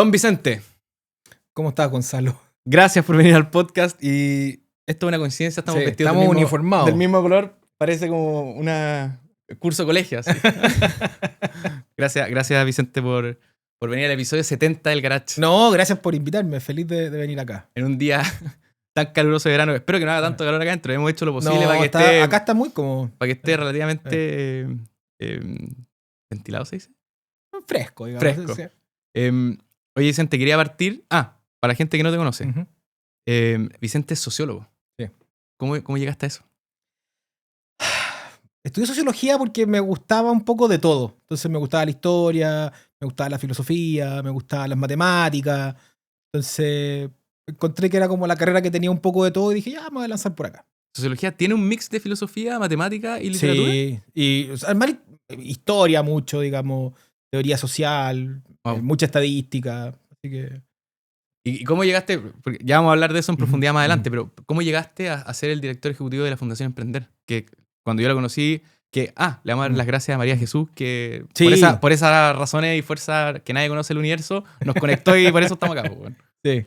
Don Vicente, ¿Cómo estás, Gonzalo? gracias por venir al podcast. Y esto es una coincidencia, estamos Sí, vestidos estamos uniformados. del mismo color. Parece como un curso de colegio. Así. Gracias Vicente por venir al episodio 70 del Garage. No, gracias por invitarme. Feliz de venir acá. En un día tan caluroso de verano. Espero que no haga tanto calor acá adentro. Hemos hecho lo posible No, para que acá está muy como relativamente ventilado, ¿se dice? fresco, digamos. Fresco. Sí. Oye, Vicente, quería partir. Para la gente que no te conoce. Ujú. Vicente es sociólogo. Sí. ¿Cómo llegaste a eso? Estudié sociología porque me gustaba un poco de todo. Entonces me gustaba la historia, me gustaba la filosofía, me gustaban las matemáticas. Entonces encontré que era como la carrera que tenía un poco de todo y dije, ya, me voy a lanzar por acá. ¿Sociología tiene un mix de filosofía, matemática y literatura? Sí, y o sea, además, historia mucho, digamos, teoría social, Wow. mucha estadística. Así que... ¿Y cómo llegaste? Porque ya vamos a hablar de eso en profundidad más adelante, Ujú. pero ¿cómo llegaste a ser el director ejecutivo de la Fundación Emprender? Que cuando yo la conocí, le vamos a dar las gracias a María Jesús, que Sí. por esas razones y fuerza que nadie conoce el universo, nos conectó y por eso estamos acá. Pues, bueno. Sí.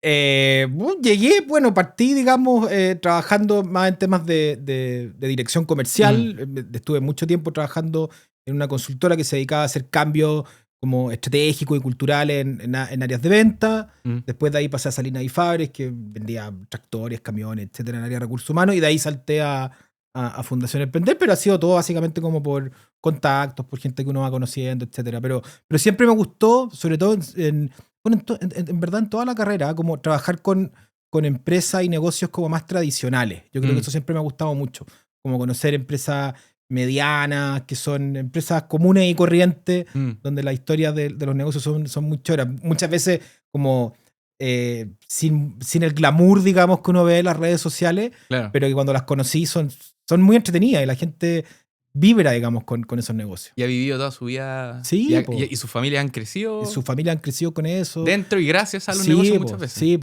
Llegué, partí, digamos, trabajando más en temas de dirección comercial. Estuve mucho tiempo trabajando en una consultora que se dedicaba a hacer cambios como estratégicos y culturales en áreas de venta. Después de ahí pasé a Salinas y Fabres, que vendía tractores, camiones, etcétera, en área de recursos humanos. Y de ahí salté a Fundación Emprender, pero ha sido todo básicamente como por contactos, por gente que uno va conociendo, etcétera. Pero siempre me gustó, sobre todo en verdad en toda la carrera, como trabajar con empresas y negocios como más tradicionales. Yo creo que eso siempre me ha gustado mucho. Como conocer empresas medianas, que son empresas comunes y corrientes, donde las historias de los negocios son muy choras. Muchas veces como sin el glamour, digamos, que uno ve en las redes sociales, Claro. pero que cuando las conocí son muy entretenidas y la gente vibra, digamos, con esos negocios. Y ha vivido toda su vida. Sí, y sus familias han crecido. Y sus familias han crecido con eso. Dentro y gracias a los negocios muchas veces. Sí,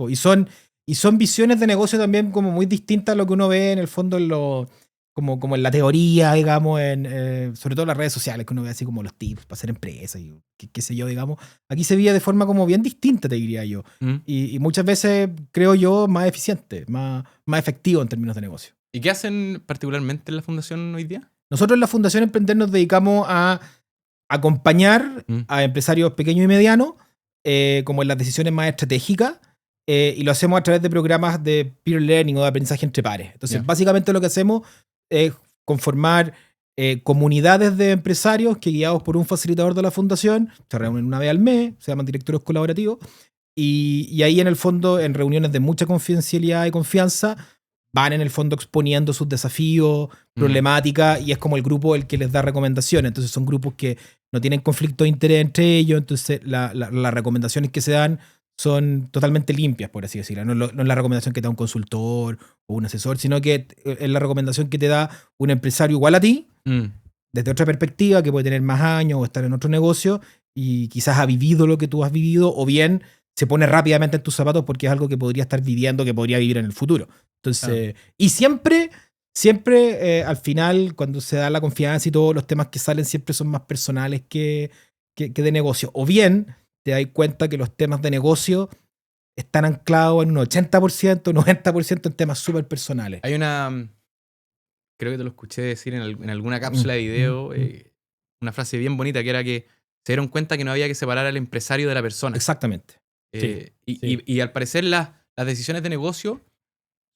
y son visiones de negocio también como muy distintas a lo que uno ve en el fondo como en la teoría, digamos, sobre todo en las redes sociales, que uno ve así como los tips para hacer empresas y qué sé yo, digamos. Aquí se veía de forma como bien distinta, te diría yo. Y muchas veces, creo yo, más eficiente, más efectivo en términos de negocio. ¿Y qué hacen particularmente en la fundación hoy día? Nosotros en la Fundación Emprender nos dedicamos a acompañar a empresarios pequeños y medianos como en las decisiones más estratégicas y lo hacemos a través de programas de peer learning o de aprendizaje entre pares. Entonces, básicamente lo que hacemos es conformar comunidades de empresarios que, guiados por un facilitador de la fundación, se reúnen una vez al mes, se llaman directorios colaborativos, y ahí en el fondo, en reuniones de mucha confidencialidad y confianza, van en el fondo exponiendo sus desafíos, problemáticas, y es como el grupo el que les da recomendaciones. Entonces son grupos que no tienen conflicto de interés entre ellos, entonces las recomendaciones que se dan son totalmente limpias, por así decirlo. No es la recomendación que te da un consultor o un asesor, sino que es la recomendación que te da un empresario igual a ti, desde otra perspectiva, que puede tener más años o estar en otro negocio, y quizás ha vivido lo que tú has vivido, o bien se pone rápidamente en tus zapatos porque es algo que podría estar viviendo, que podría vivir en el futuro. Entonces, y siempre al final, cuando se da la confianza y todos los temas que salen siempre son más personales que de negocio. O bien te das cuenta que los temas de negocio están anclados en un 80%, 90% en temas súper personales. Hay creo que te lo escuché decir en alguna cápsula de video, una frase bien bonita que era que se dieron cuenta que no había que separar al empresario de la persona. Exactamente. Y al parecer las decisiones de negocio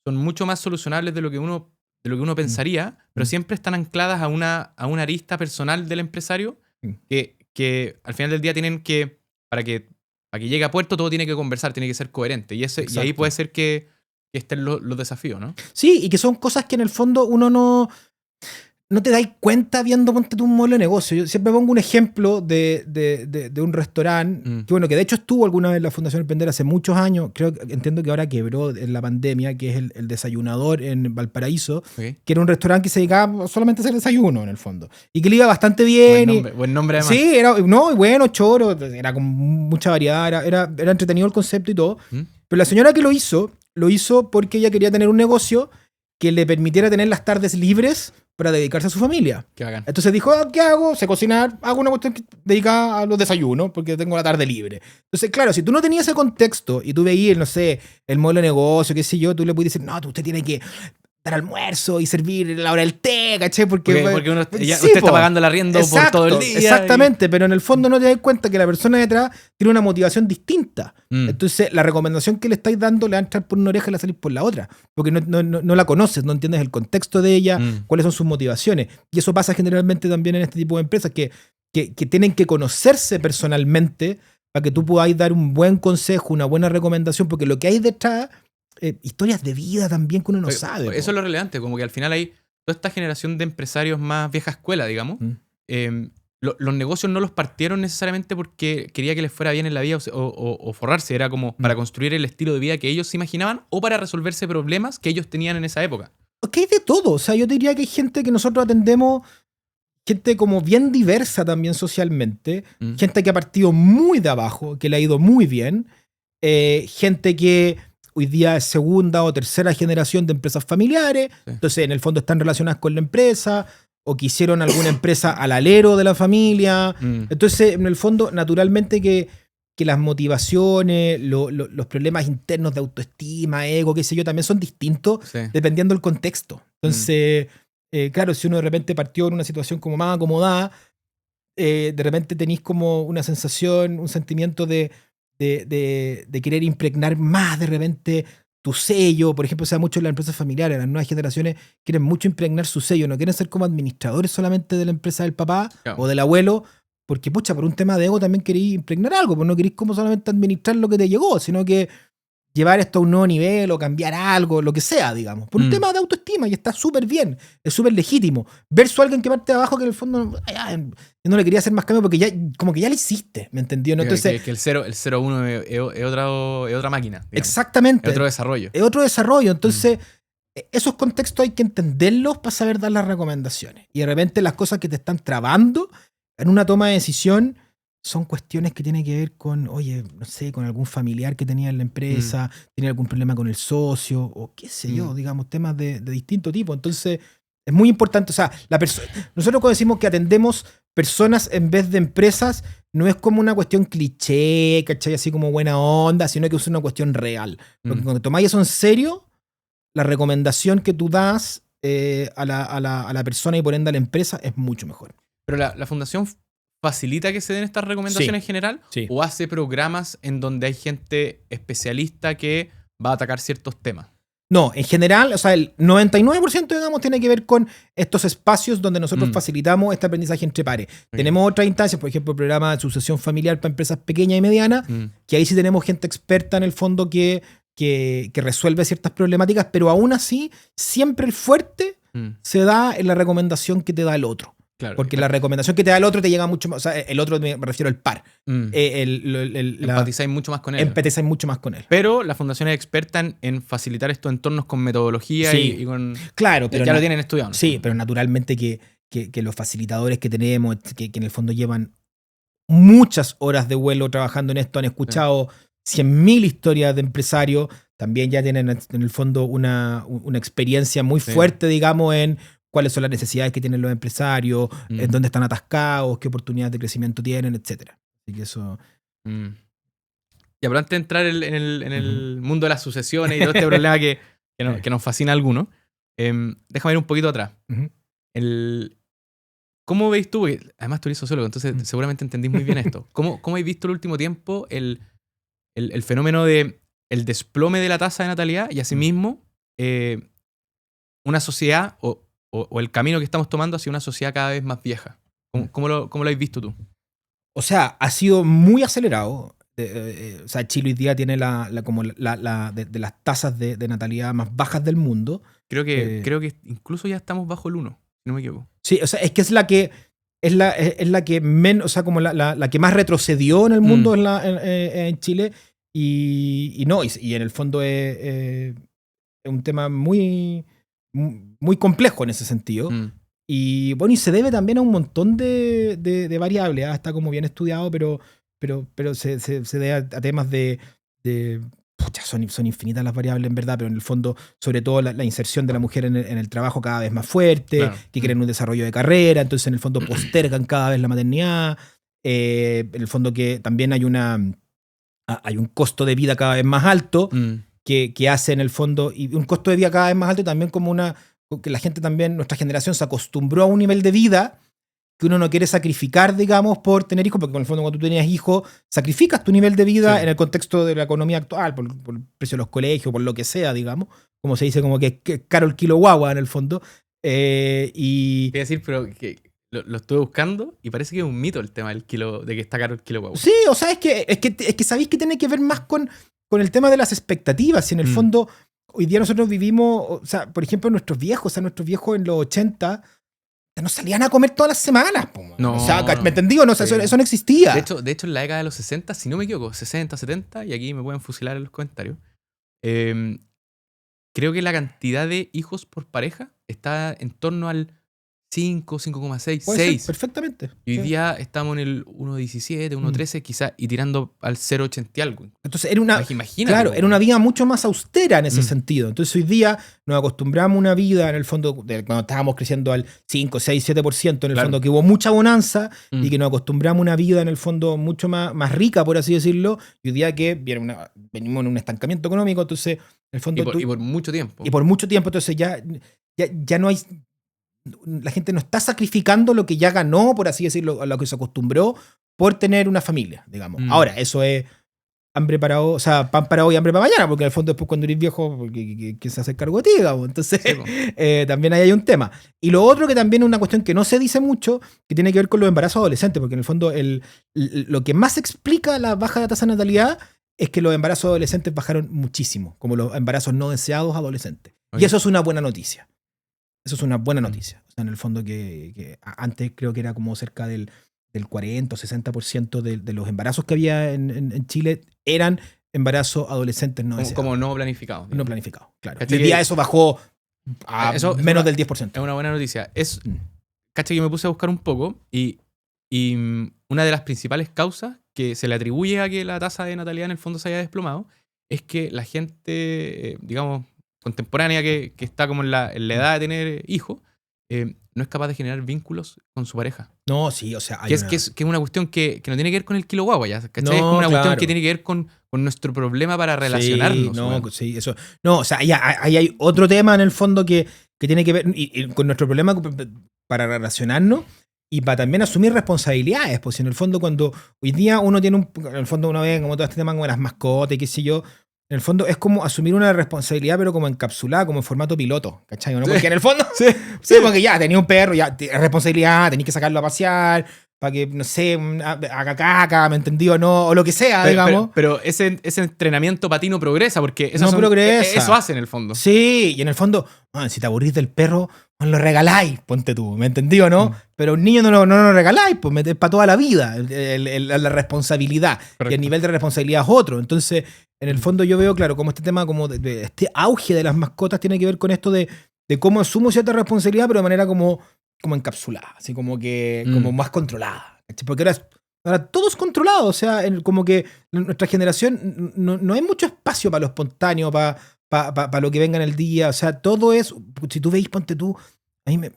son mucho más solucionables de lo que uno pensaría, pero siempre están ancladas a una arista personal del empresario que al final del día tienen que, para que llegue a puerto, todo tiene que conversar, tiene que ser coherente. Y ahí puede ser que estén los desafíos, ¿no? Sí, y que son cosas que en el fondo uno no te dais cuenta viendo, ponte tú, un modelo de negocio. Yo siempre pongo un ejemplo de un restaurante, que de hecho estuvo alguna vez en la Fundación Emprender hace muchos años, entiendo que ahora quebró en la pandemia, que es el Desayunador en Valparaíso, que era un restaurante que se dedicaba solamente a hacer desayuno, en el fondo. Y que le iba bastante bien. Buen nombre además. Sí, bueno, choro, era con mucha variedad, era entretenido el concepto y todo. Pero la señora que lo hizo porque ella quería tener un negocio que le permitiera tener las tardes libres para dedicarse a su familia. Qué bacán. Entonces dijo, ¿qué hago? Sé cocinar, hago una cuestión dedicada a los desayunos, porque tengo la tarde libre. Entonces, claro, si tú no tenías ese contexto y tú veías, no sé, el modelo de negocio, qué sé yo, tú le puedes decir, no, usted tiene que dar almuerzo y servir la hora del té, ¿cachai? Porque usted está pagando el arriendo por todo el día. Exactamente, pero en el fondo no te das cuenta que la persona detrás tiene una motivación distinta. Entonces, la recomendación que le estáis dando le va a entrar por una oreja y le va a salir por la otra. Porque no la conoces, no entiendes el contexto de ella, cuáles son sus motivaciones. Y eso pasa generalmente también en este tipo de empresas que tienen que conocerse personalmente para que tú puedas dar un buen consejo, una buena recomendación, porque lo que hay detrás... historias de vida también que uno no sabe. Eso es lo relevante, como que al final hay toda esta generación de empresarios más vieja escuela, digamos. Los negocios no los partieron necesariamente porque quería que les fuera bien en la vida o forrarse, era como para construir el estilo de vida que ellos se imaginaban o para resolverse problemas que ellos tenían en esa época. Ok, de todo. O sea, yo te diría que hay gente que nosotros atendemos, gente como bien diversa también socialmente, gente que ha partido muy de abajo, que le ha ido muy bien, gente que hoy día es segunda o tercera generación de empresas familiares, entonces en el fondo están relacionadas con la empresa, o que hicieron alguna empresa al alero de la familia. Entonces, en el fondo, naturalmente que las motivaciones, los problemas internos de autoestima, ego, qué sé yo, también son distintos dependiendo del contexto. Entonces, claro, si uno de repente partió en una situación como más acomodada, de repente tenéis como una sensación, un sentimiento de querer impregnar más de repente tu sello. Por ejemplo, se da mucho en las empresas familiares, las nuevas generaciones quieren mucho impregnar su sello, no quieren ser como administradores solamente de la empresa del papá o del abuelo, porque pucha, por un tema de ego también queréis impregnar algo, pues no queréis como solamente administrar lo que te llegó, sino que llevar esto a un nuevo nivel o cambiar algo, lo que sea, digamos. Por un tema de autoestima, y está súper bien, es súper legítimo. Versus alguien que parte de abajo que en el fondo yo no le quería hacer más cambio porque ya como que ya lo hiciste, ¿me entendió? ¿No? Entonces, que el 0-1 es otra máquina. Digamos. Exactamente. Es otro desarrollo. Es otro desarrollo. Entonces, esos contextos hay que entenderlos para saber dar las recomendaciones. Y de repente las cosas que te están trabando en una toma de decisión son cuestiones que tienen que ver con, oye, no sé, con algún familiar que tenía en la empresa, tiene algún problema con el socio, o qué sé yo, digamos, temas de distinto tipo. Entonces, es muy importante. O sea, nosotros cuando decimos que atendemos personas en vez de empresas, no es como una cuestión cliché, ¿cachai? Así como buena onda, sino que es una cuestión real. Porque cuando tomáis eso en serio, la recomendación que tú das a la persona y por ende a la empresa es mucho mejor. Pero la fundación facilita que se den estas recomendaciones en general, o hace programas en donde hay gente especialista que va a atacar ciertos temas. No, en general, o sea, el 99% digamos tiene que ver con estos espacios donde nosotros facilitamos este aprendizaje entre pares. Tenemos otras instancias, por ejemplo, el programa de sucesión familiar para empresas pequeñas y medianas, que ahí sí tenemos gente experta en el fondo que resuelve ciertas problemáticas, pero aún así, siempre el fuerte se da en la recomendación que te da el otro. Claro, porque la recomendación que te da el otro te llega mucho más. O sea, el otro me refiero al par. Empatizáis mucho más con él. Empatizáis mucho más con él. Pero la fundación es experta en facilitar estos entornos con metodología y con. Claro, pero ya lo tienen estudiado, ¿no? Sí, pero naturalmente que los facilitadores que tenemos, que en el fondo llevan muchas horas de vuelo trabajando en esto, han escuchado 100.000 historias de empresarios, también ya tienen en el fondo una experiencia muy fuerte, digamos, en cuáles son las necesidades que tienen los empresarios, en dónde están atascados, qué oportunidades de crecimiento tienen, etc. Así que eso... Y ahora antes de entrar en el mundo de las sucesiones y todo este problema que nos fascina a algunos, déjame ir un poquito atrás. ¿Cómo veis tú? Porque además tú eres sociólogo, entonces seguramente entendís muy bien esto. ¿Cómo habéis visto el último tiempo el fenómeno de el desplome de la tasa de natalidad y asimismo una sociedad o el camino que estamos tomando hacia una sociedad cada vez más vieja? ¿Cómo lo habéis visto tú? O sea, ha sido muy acelerado. O sea, Chile hoy día tiene de las tasas de natalidad más bajas del mundo. Creo que incluso ya estamos bajo el 1, si no me equivoco. Sí, o sea, es que es la que menos, o sea, como la que más retrocedió en el mundo en Chile. Y en el fondo es un tema muy, muy complejo en ese sentido. Y bueno, y se debe también a un montón de variables. Está como bien estudiado, pero se debe a temas de son infinitas las variables en verdad, pero en el fondo, sobre todo la inserción de la mujer en el trabajo cada vez más fuerte, claro, que quieren un desarrollo de carrera, entonces en el fondo postergan cada vez la maternidad, en el fondo que también hay un costo de vida cada vez más alto, que hace en el fondo, y un costo de vida cada vez más alto también como que la gente también, nuestra generación se acostumbró a un nivel de vida que uno no quiere sacrificar, digamos, por tener hijos, porque en el fondo cuando tú tenías hijos, sacrificas tu nivel de vida en el contexto de la economía actual, por el precio de los colegios, por lo que sea, digamos, como se dice, como que es caro el kilo guagua en el fondo. Y... Voy a decir, pero que lo estuve buscando y parece que es un mito el tema del kilo, de que está caro el kilo guagua. Sí, o sea, es que sabéis que tiene que ver más con el tema de las expectativas, y en el fondo, hoy día nosotros vivimos, o sea, por ejemplo, nuestros viejos en los 80 no salían a comer todas las semanas. No, o sea, ¿me entendí o no? O sea, eso no existía. De hecho, en la década de los 60, si no me equivoco, 60, 70, y aquí me pueden fusilar en los comentarios, creo que la cantidad de hijos por pareja está en torno al 5, 5,6, 6. Perfectamente. Y hoy día estamos en el 1,17, 1,13 quizás, y tirando al 0,80 y algo. Entonces era una, imagínate, claro, era una vida mucho más austera en ese sentido. Entonces hoy día nos acostumbramos a una vida, en el fondo, cuando estábamos creciendo al 5, 6, 7%, en el fondo, que hubo mucha bonanza, y que nos acostumbramos a una vida, en el fondo, mucho más rica, por así decirlo, y hoy día que venimos en un estancamiento económico, entonces, en el fondo... Y por mucho tiempo. Y por mucho tiempo, entonces ya no hay... La gente no está sacrificando lo que ya ganó, por así decirlo, a lo que se acostumbró por tener una familia, digamos. Ahora, eso es hambre para hoy, o sea, pan para hoy y hambre para mañana, porque en el fondo después cuando eres viejo, ¿quién se hace cargo de ti, digamos? Entonces, sí, también ahí hay un tema. Y lo otro que también es una cuestión que no se dice mucho, que tiene que ver con los embarazos adolescentes, porque en el fondo lo que más explica la baja de tasa de natalidad es que los embarazos adolescentes bajaron muchísimo, como los embarazos no deseados adolescentes. Y eso es una buena noticia. Eso es una buena noticia. O sea, en el fondo que antes creo que era como cerca del 40 o 60% de los embarazos que había en Chile eran embarazos adolescentes no deseados. Como no planificados. No planificados, claro. Hoy día eso bajó a menos del 10%. Es una buena noticia. Caché que me puse a buscar un poco y una de las principales causas que se le atribuye a que la tasa de natalidad en el fondo se haya desplomado es que la gente, digamos, contemporánea que está como en la edad de tener hijos, no es capaz de generar vínculos con su pareja. No, sí, o sea... Que es una cuestión que no tiene que ver con el kilo guagua, ¿ya? ¿Cachai? No, es como una cuestión que tiene que ver con nuestro problema para relacionarnos. Sí, eso. No, o sea, ahí hay otro tema en el fondo que tiene que ver y con nuestro problema para relacionarnos y para también asumir responsabilidades. Pues en el fondo cuando hoy día uno tiene en el fondo uno ve como todo este tema como las mascotas y qué sé yo... En el fondo es como asumir una responsabilidad, pero como encapsulada, como en formato piloto, ¿cachai? ¿No? Porque en el fondo, sí, porque ya tenía un perro, ya responsabilidad, tenés que sacarlo a pasear, para que, no sé, haga caca, ¿me entendí o no? O lo que sea, digamos. Pero ese entrenamiento para ti no progresa, porque progresa. Eso hace en el fondo. Sí, y en el fondo, si te aburrís del perro, lo regaláis, ponte tú, ¿me entendí o no? Pero un niño no lo regaláis, pues es para toda la vida, la responsabilidad. Correcto. Y el nivel de responsabilidad es otro. Entonces, en el fondo yo veo, claro, como este tema, como de este auge de las mascotas tiene que ver con esto de cómo asumo cierta responsabilidad, pero de manera como encapsulada, así como que como más controlada. Porque ahora todo es controlado, o sea, como que nuestra generación no hay mucho espacio para lo espontáneo, para lo que venga en el día, o sea, todo es, si tú veis, ponte tú, a mí me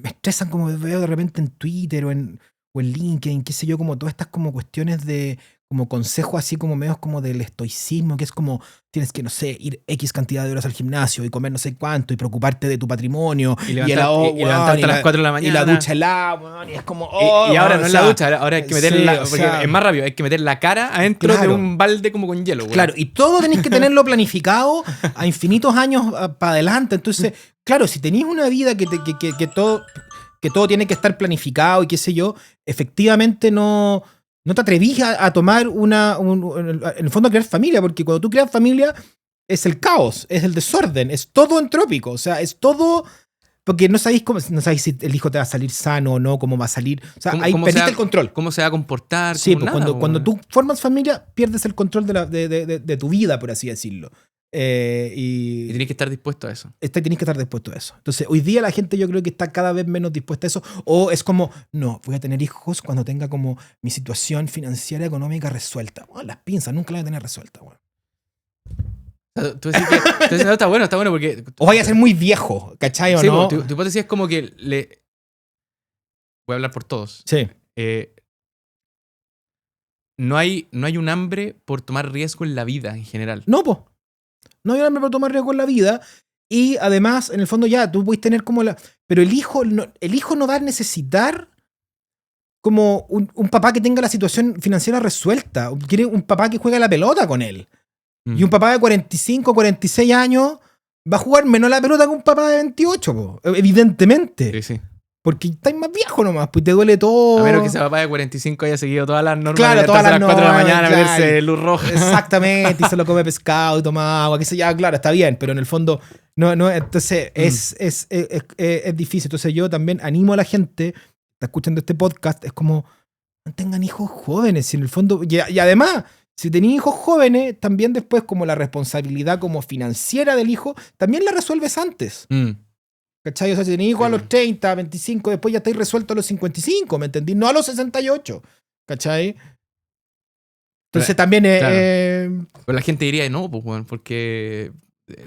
estresan como veo de repente en Twitter o en LinkedIn, qué sé yo, como todas estas como cuestiones de como consejos así como medios como del estoicismo, que es como tienes que, no sé, ir X cantidad de horas al gimnasio y comer no sé cuánto y preocuparte de tu patrimonio y levantarte a las 4 de la mañana y la ducha helada, y es como y ahora no es la ducha, ahora hay que meter porque es más rápido, hay que meter la cara adentro de un balde como con hielo. Claro, y todo tenéis que tenerlo planificado a infinitos años para adelante. Entonces, claro, si tenéis una vida que todo tiene que estar planificado y qué sé yo, efectivamente no te atrevís a tomar en el fondo a crear familia, porque cuando tú creas familia es el caos, es el desorden, es todo entrópico, o sea, es todo, porque no sabéis si el hijo te va a salir sano o no, cómo va a salir, o sea, ahí perdiste el control. ¿Cómo se va a comportar? Sí, pues cuando tú formas familia, pierdes el control de tu vida, por así decirlo. Y tienes que estar dispuesto a eso. Tienes que estar dispuesto a eso. Entonces, hoy día la gente yo creo que está cada vez menos dispuesta a eso. O es como, no, voy a tener hijos cuando tenga como mi situación financiera, económica resuelta. Bueno, las pinzas nunca las voy a tener resuelta. Bueno. Tú decís que no, está bueno porque... O vaya a ser muy viejo, ¿cachai o sí, no? Tu hipótesis es como que voy a hablar por todos. Sí. No hay un hambre por tomar riesgo en la vida en general. No, pues. No hay un hambre por tomar riesgo en la vida. Y además, en el fondo ya, tú puedes tener como la... Pero el hijo no va a necesitar como un papá que tenga la situación financiera resuelta. Quiere un papá que juegue a la pelota con él. Y un papá de 45, 46 años va a jugar menos a la pelota que un papá de 28, po, evidentemente. Sí. Porque estás más viejo nomás, pues te duele todo. A menos que ese papá de 45 haya seguido todas las normas, claro, de todas las 4 de la mañana claro. a verse luz roja. Exactamente, y se lo come pescado y toma agua, que sé ya, claro, está bien, pero en el fondo no, entonces es difícil. Entonces yo también animo a la gente que está escuchando este podcast, es como, no tengan hijos jóvenes, y en el fondo, y además, si tenéis hijos jóvenes, también después como la responsabilidad como financiera del hijo, también la resuelves antes. ¿Cachai? O sea, si tenéis hijos a los 30, 25, después ya estáis resueltos a los 55, ¿me entendí? No a los 68, ¿cachai? Entonces también claro. Pero la gente diría, no, pues, bueno, porque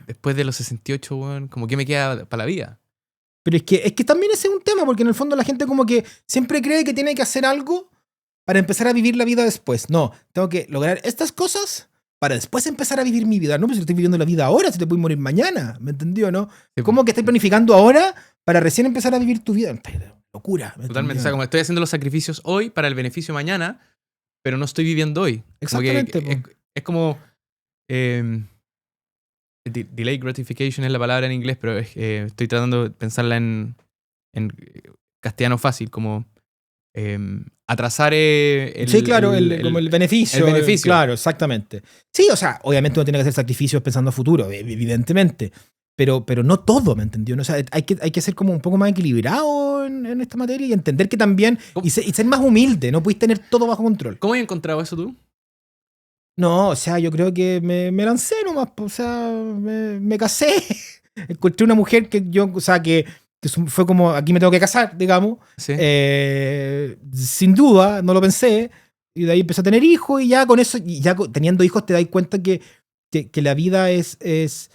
después de los 68, bueno, como que me queda para la vida. Pero es que también ese es un tema, porque en el fondo la gente como que siempre cree que tiene que hacer algo para empezar a vivir la vida después. No, tengo que lograr estas cosas para después empezar a vivir mi vida. No, pues si estoy viviendo la vida ahora, si te puedes morir mañana, ¿me entendió, no? Sí, ¿cómo que estás planificando ahora para recién empezar a vivir tu vida? Locura. Totalmente, o sea, como estoy haciendo los sacrificios hoy para el beneficio mañana, pero no estoy viviendo hoy. Exactamente. Es como... delay gratification es la palabra en inglés, pero estoy tratando de pensarla en castellano fácil, como atrasar sí, claro, como el beneficio. El beneficio. Claro, exactamente. Sí, o sea, obviamente uno tiene que hacer sacrificios pensando a futuro, evidentemente. Pero no todo, ¿me entendió? ¿No? O sea, hay que ser como un poco más equilibrado en esta materia y entender que también... Y ser más humilde, no puedes tener todo bajo control. ¿Cómo has encontrado eso tú? No, o sea, yo creo que me lancé nomás, o sea, me casé. Encontré una mujer que yo, o sea, que fue como, aquí me tengo que casar, digamos. Sí. Sin duda, no lo pensé. Y de ahí empecé a tener hijos y ya con eso, y ya teniendo hijos te das cuenta que la vida es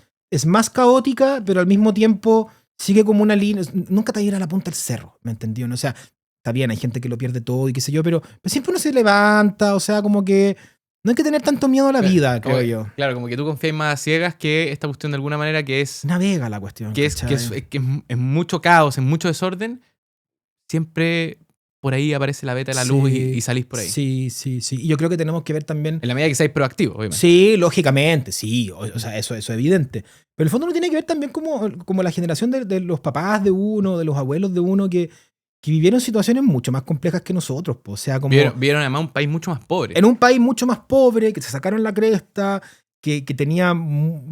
más caótica, pero al mismo tiempo sigue como una línea. Nunca te va a ir a la punta del cerro, ¿me entendió? ¿No? O sea, está bien, hay gente que lo pierde todo y qué sé yo, pero siempre uno se levanta, o sea, como que no hay que tener tanto miedo a la vida, creo yo. Claro, como que tú confías más a ciegas que esta cuestión de alguna manera que es... Navega la cuestión. Que es mucho caos, es mucho desorden. Siempre por ahí aparece la beta de la luz y salís por ahí. Sí. Y yo creo que tenemos que ver también... En la medida que seáis proactivos, obviamente. Sí, lógicamente, sí. O sea, eso es evidente. Pero el fondo no tiene que ver también como la generación de los papás de uno, de los abuelos de uno que vivieron situaciones mucho más complejas que nosotros. O sea, como... Vieron además un país mucho más pobre. En un país mucho más pobre, que se sacaron la cresta, que tenía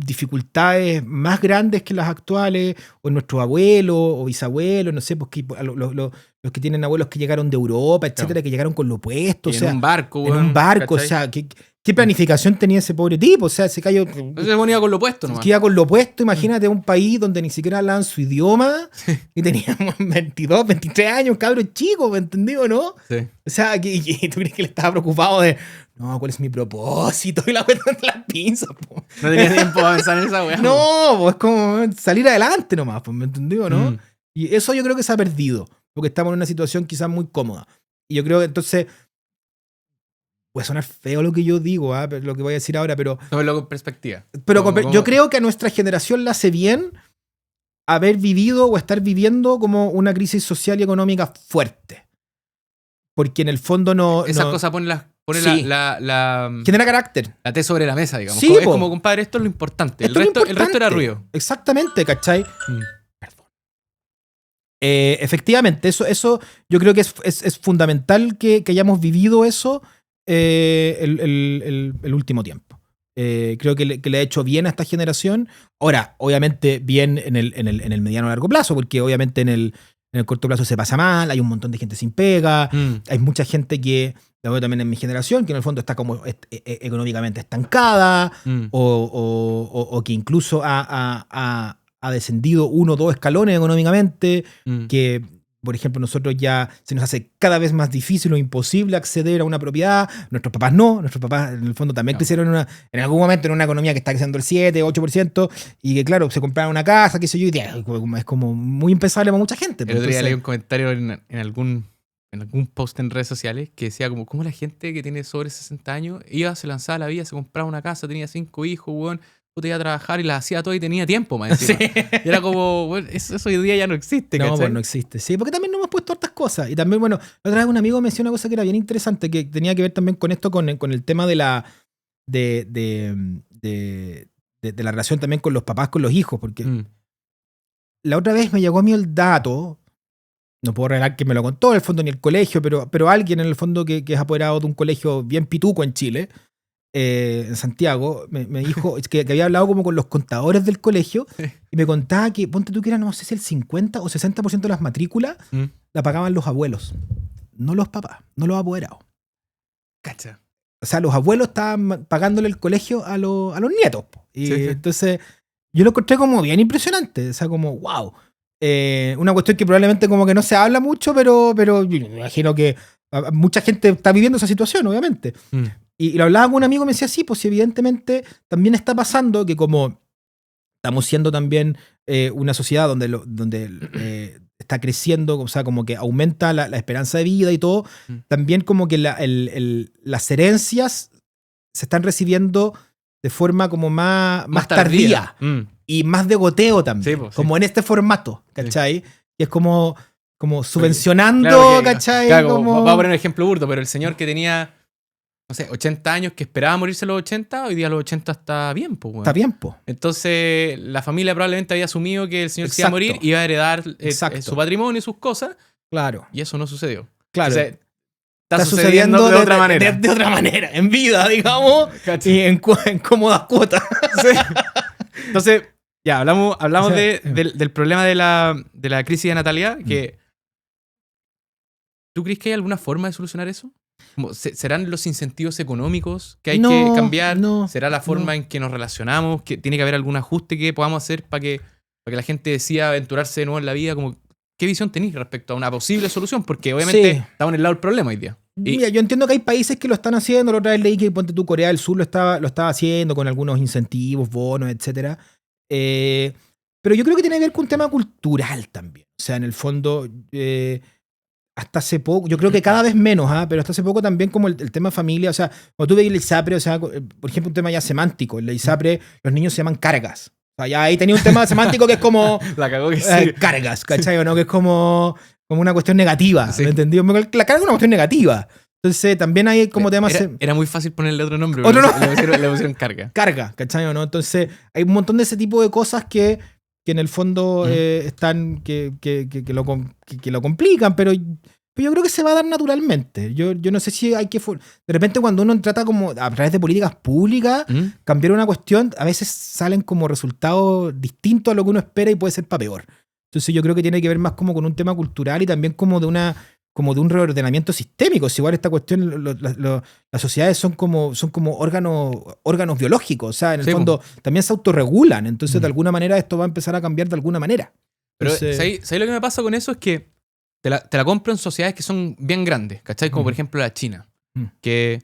dificultades más grandes que las actuales, o nuestros abuelos o bisabuelos, no sé, pues los que tienen abuelos que llegaron de Europa, etcétera, claro, que llegaron con lo opuesto. O sea, en un barco, en un barco, ¿cachai? O sea, ¿qué planificación tenía ese pobre tipo? O sea, se cayó. Se ponía con lo opuesto, nomás. Se iba con lo opuesto, imagínate, un país donde ni siquiera hablaban su idioma, y teníamos 22, 23 años, cabros chicos, ¿me entendió, no? Sí. O sea, ¿tú crees que él estaba preocupado de, no, cuál es mi propósito? Y la cuestión de las pinzas, po. No tenía tiempo para pensar en esa weá. No, pues es como salir adelante nomás, pues, ¿me entendió, no? Y eso yo creo que se ha perdido, porque estamos en una situación quizás muy cómoda. Y yo creo que entonces... Puede sonar feo lo que yo digo, lo que voy a decir ahora, pero... No, verlo con perspectiva. Pero yo creo que a nuestra generación le hace bien haber vivido o estar viviendo como una crisis social y económica fuerte. Porque en el fondo no... Esa cosa pone sí. la genera carácter. La té sobre la mesa, digamos. Sí, es como, compadre, esto es lo importante. El resto era ruido. Exactamente, ¿cachai? Perdón. Efectivamente, eso yo creo que es fundamental que hayamos vivido eso el último tiempo. Creo que le ha hecho bien a esta generación. Ahora, obviamente, bien en el mediano a largo plazo, porque obviamente en el corto plazo se pasa mal, hay un montón de gente sin pega, hay mucha gente que, la veo también en mi generación, que en el fondo está como económicamente estancada, o que incluso ha descendido 1 o 2 escalones económicamente, que por ejemplo, nosotros ya se nos hace cada vez más difícil o imposible acceder a una propiedad. Nuestros papás no. Nuestros papás, en el fondo, también crecieron en algún momento en una economía que está creciendo el 7, 8%, y que, claro, se compraron una casa, qué sé yo, y es como muy impensable para mucha gente. El otro día leí un comentario en algún post en redes sociales que decía como, ¿cómo la gente que tiene sobre 60 años se lanzaba a la vida, se compraba una casa, tenía 5 hijos, weón, iba a trabajar y las hacía todo y tenía tiempo, más encima? Sí. Y era como, bueno, eso hoy día ya no existe, ¿cachai? No, pues no existe. Sí, porque también nos hemos puesto hartas cosas. Y también, bueno, la otra vez un amigo me decía una cosa que era bien interesante, que tenía que ver también con esto, con el tema de la la relación también con los papás, con los hijos, porque la otra vez me llegó a mí el dato, no puedo revelar que me lo contó en el fondo ni el colegio, pero alguien en el fondo que es apoderado de un colegio bien pituco en Chile, en Santiago, me dijo que había hablado como con los contadores del colegio y me contaba que, ponte tú que era, no sé si el 50 o 60% de las matrículas la pagaban los abuelos, no los papás, no los apoderados. Cacha. O sea, los abuelos estaban pagándole el colegio a los nietos. Y entonces yo lo encontré como bien impresionante, o sea, como wow. Una cuestión que probablemente como que no se habla mucho, pero me imagino que mucha gente está viviendo esa situación, obviamente. Y lo hablaba con un amigo y me decía, sí, pues evidentemente también está pasando que como estamos siendo también una sociedad donde está creciendo, o sea, como que aumenta la esperanza de vida y todo, también como que las herencias se están recibiendo de forma como más tardía. Y más de goteo también, sí, pues, como en este formato, ¿cachai? Sí. Y es como subvencionando, claro ¿cachai? Claro, como... Voy a poner un ejemplo burdo, pero el señor que tenía, no sé, 80 años, que esperaba morirse a los 80, hoy día a los 80 está bien, pues, bueno. Está bien, pues. Entonces, la familia probablemente había asumido que el señor se iba a morir y iba a heredar su patrimonio y sus cosas. Claro. Y eso no sucedió. Claro. Entonces, está sucediendo de otra manera. De otra manera, en vida, digamos, y en cómodas cuotas. Sí. Entonces, ya, hablamos o sea, del problema de la crisis de natalidad, que ¿tú crees que hay alguna forma de solucionar eso? ¿Serán los incentivos económicos que hay que cambiar? ¿Será la forma en que nos relacionamos? ¿Que tiene que haber algún ajuste que podamos hacer para que la gente decida aventurarse de nuevo en la vida? Como, ¿qué visión tenéis respecto a una posible solución? Porque obviamente estamos en el lado del problema hoy día. Mira, yo entiendo que hay países que lo están haciendo. La otra vez leí que, ponte tú, Corea del Sur lo estaba haciendo con algunos incentivos, bonos, etcétera. Pero yo creo que tiene que ver con un tema cultural también. O sea, en el fondo, hasta hace poco, yo creo que cada vez menos, pero hasta hace poco también como el tema familia. O sea, cuando tú veis el ISAPRE, o sea, por ejemplo, un tema ya semántico. En el ISAPRE los niños se llaman cargas. O sea, ya ahí tenía un tema semántico que es como... La cagó que sí. Cargas, ¿cachai? ¿O no? Que es como una cuestión negativa, ¿me entendí? La carga es una cuestión negativa. Entonces también hay como temas... Era muy fácil ponerle otro nombre. Le pusieron carga. Carga, ¿cachai o no? Entonces hay un montón de ese tipo de cosas que en el fondo están... que lo complican, pero yo creo que se va a dar naturalmente. Yo no sé si hay que... De repente cuando uno trata como a través de políticas públicas, cambiar una cuestión, a veces salen como resultados distintos a lo que uno espera y puede ser para peor. Entonces yo creo que tiene que ver más como con un tema cultural y también como de un reordenamiento sistémico. Si igual esta cuestión, las sociedades son como órganos biológicos. O sea, en el fondo también se autorregulan. Entonces, de alguna manera, esto va a empezar a cambiar de alguna manera. Pero, ¿sabes lo que me pasa con eso? Es que te la compro en sociedades que son bien grandes, ¿cachai? Como por ejemplo la China. Que,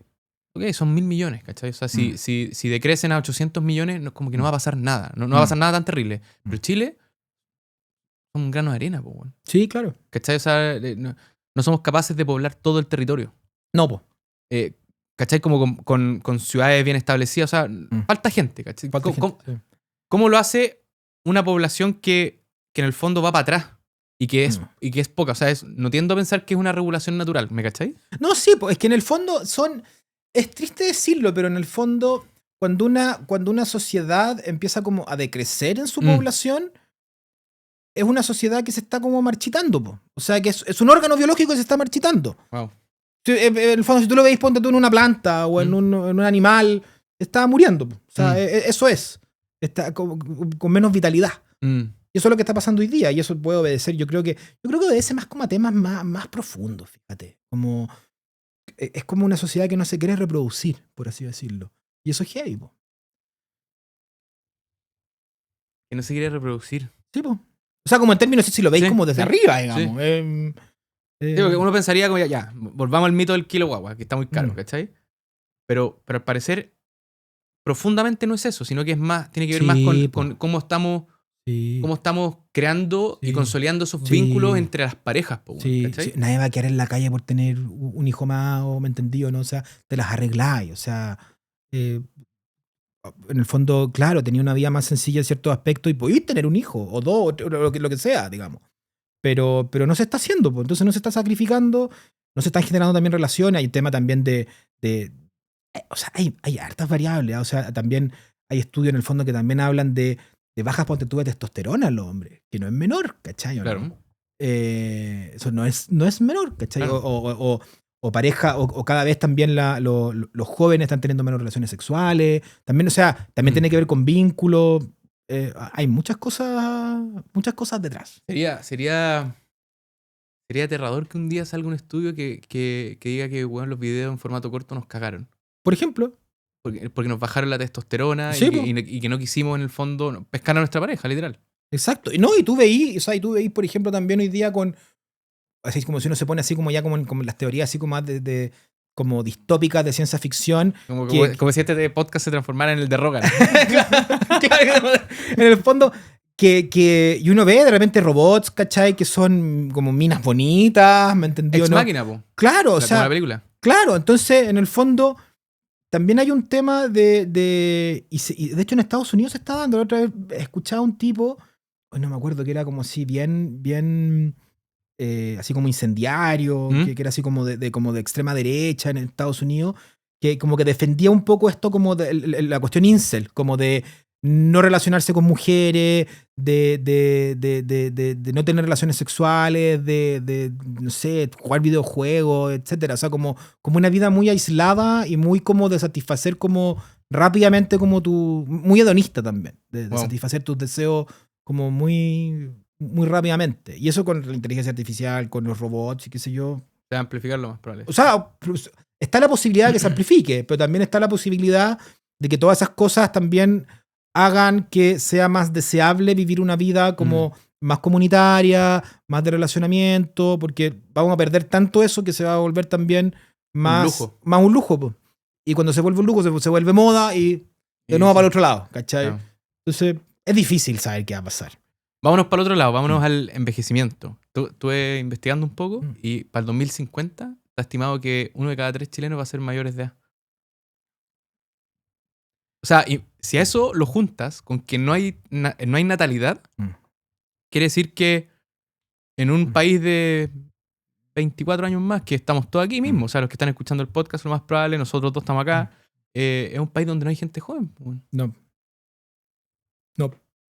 son 1.000 millones, ¿cachai? O sea, si decrecen a 800 millones, como que no va a pasar nada. No va a pasar nada tan terrible. Pero Chile es un grano de arena, pues, bueno. Sí, claro. ¿Cachai? O sea, no somos capaces de poblar todo el territorio. No, po. ¿Cachai? Como con ciudades bien establecidas. O sea, falta gente, ¿cachai? ¿Cómo lo hace una población que en el fondo va para atrás y que es poca? O sea, no tiendo a pensar que es una regulación natural, ¿me cachai? No, sí, pues es que en el fondo es triste decirlo, pero en el fondo, cuando una sociedad empieza como a decrecer en su población, es una sociedad que se está como marchitando, po. O sea, que es un órgano biológico que se está marchitando. Wow. En el fondo, si tú lo veis, ponte tú en una planta o en un animal, está muriendo, po. O sea, eso es. Está con menos vitalidad. Y eso es lo que está pasando hoy día. Y eso puede obedecer. Yo creo que obedece más como a temas más profundos, fíjate. Es como una sociedad que no se quiere reproducir, por así decirlo. Y eso es heavy, po. Que no se quiere reproducir. Sí, po. O sea, como en términos, si lo veis Sí, como desde sí, arriba, digamos. Sí, porque uno pensaría como ya, volvamos al mito del kilo guagua, que está muy caro, ¿cachai? Pero al parecer, profundamente no es eso, sino que es más, tiene que ver más con cómo estamos creando y consolidando esos vínculos entre las parejas, ¿cachai? Nadie va a quedar en la calle por tener un hijo más, o me entendido, ¿no? O sea, te las arregláis, o sea, en el fondo, claro, tenía una vida más sencilla en ciertos aspectos y podéis tener un hijo, o dos, o lo que sea, digamos. Pero no se está haciendo, pues. Entonces no se está sacrificando, no se están generando también relaciones, hay un tema también o sea, hay hartas variables, o sea, también hay estudios en el fondo que también hablan de bajas ponte tú de testosterona en los hombres, que no es menor, ¿cachai? Claro. ¿No? Eso no es menor, ¿cachai? Claro. O pareja, o cada vez también los jóvenes están teniendo menos relaciones sexuales, también, o sea, también tiene que ver con vínculos. Hay muchas cosas detrás. Sería aterrador que un día salga un estudio que diga que bueno, los videos en formato corto nos cagaron. Por ejemplo. Porque nos bajaron la testosterona Sí, y que no quisimos en el fondo pescar a nuestra pareja, literal. Exacto. Y tú veís, por ejemplo, también hoy día así como si uno se pone así como ya como en las teorías así como más como distópicas de ciencia ficción. Como si este podcast se transformara en el de Rogan. Claro, en el fondo, y uno ve de repente robots, ¿cachai? Que son como minas bonitas, ¿me entendió? Ex Máquina, po. Claro, o sea. Como la película. Claro, entonces, en el fondo, también hay un tema y de hecho en Estados Unidos se está dando. La otra vez escuchaba a un tipo, no me acuerdo, que era como así, bien. Así como incendiario, que era así como de extrema derecha en Estados Unidos, que como que defendía un poco esto como de la cuestión incel, como de no relacionarse con mujeres, de no tener relaciones sexuales, no sé, jugar videojuegos, etcétera. O sea, como una vida muy aislada y muy como de satisfacer como rápidamente como muy hedonista también, de satisfacer tus deseos como muy rápidamente. Y eso con la inteligencia artificial, con los robots y qué sé yo. Se va a amplificar lo más probable. O sea, está la posibilidad de que se amplifique, pero también está la posibilidad de que todas esas cosas también hagan que sea más deseable vivir una vida como más comunitaria, más de relacionamiento, porque vamos a perder tanto eso que se va a volver también más un lujo. Po. Y cuando se vuelve un lujo, se vuelve moda y de nuevo para el otro lado, ¿cachai? Claro. Entonces, es difícil saber qué va a pasar. Vámonos para el otro lado, vámonos al envejecimiento. Estuve investigando un poco y para el 2050 está estimado que 1 de cada 3 chilenos va a ser mayores de edad. O sea, y si a eso lo juntas con que no hay natalidad, quiere decir que en un país de 24 años más, que estamos todos aquí mismo, o sea, los que están escuchando el podcast, lo más probable, nosotros dos estamos acá, es un país donde no hay gente joven. No.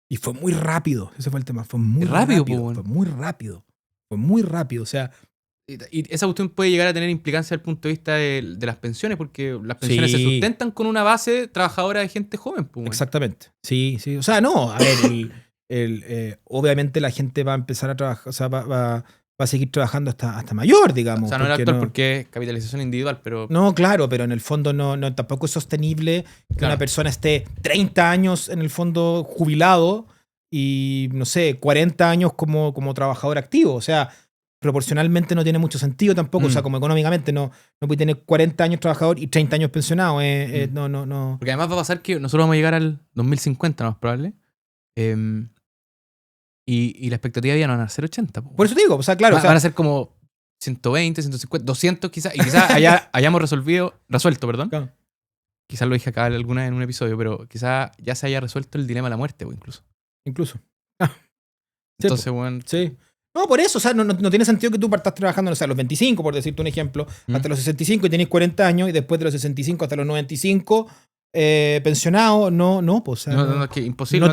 Y fue muy rápido, ese fue el tema, fue muy rápido. Fue muy rápido, o sea. Y esa cuestión puede llegar a tener implicancia desde el punto de vista de las pensiones, porque las pensiones se sustentan con una base trabajadora de gente joven. Pues, exactamente, sí. O sea, no, a ver, obviamente la gente va a empezar a trabajar, o sea, va a seguir trabajando hasta mayor, digamos. O sea, no era actual porque es capitalización individual, pero. No, claro, pero en el fondo no tampoco es sostenible que una persona esté 30 años en el fondo jubilado y, no sé, 40 años como trabajador activo. O sea, proporcionalmente no tiene mucho sentido tampoco. O sea, como económicamente no puede tener 40 años trabajador y 30 años pensionado. No. Porque además va a pasar que nosotros vamos a llegar al 2050, lo más probable. Y la expectativa de vida no van a ser 80. Por eso te digo, o sea, claro. Van a ser como 120, 150, 200 quizás. Y quizás hayamos resuelto, perdón. Claro. Quizás lo dije acá alguna vez en un episodio, pero quizás ya se haya resuelto el dilema de la muerte, incluso. Entonces, bueno. Sí. No, por eso, o sea, no tiene sentido que tú partas trabajando, o sea, a los 25, por decirte un ejemplo, hasta los 65 y tenés 40 años y después de los 65 hasta los 95 pensionado. No, pues. O sea, no, es que imposible.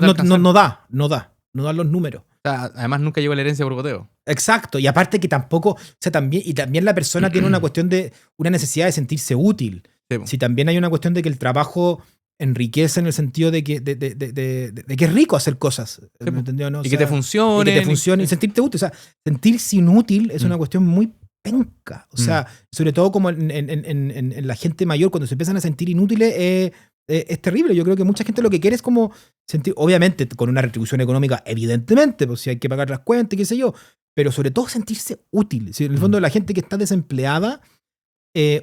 No dan los números. O sea, además nunca llegó la herencia por goteo. Exacto, y aparte que tampoco, o sea, también la persona tiene una cuestión una necesidad de sentirse útil. Sí. Si también hay una cuestión de que el trabajo enriquece en el sentido de que es rico hacer cosas. Sí. ¿Me entendió? ¿No? Y que te funcione. Y sentirte útil. O sea, sentirse inútil es una cuestión muy penca. O sea, sobre todo como en la gente mayor, cuando se empiezan a sentir inútiles, es terrible. Yo creo que mucha gente lo que quiere es como sentir, obviamente con una retribución económica, evidentemente, pues si hay que pagar las cuentas, qué sé yo, pero sobre todo sentirse útil. Si en el fondo la gente que está desempleada,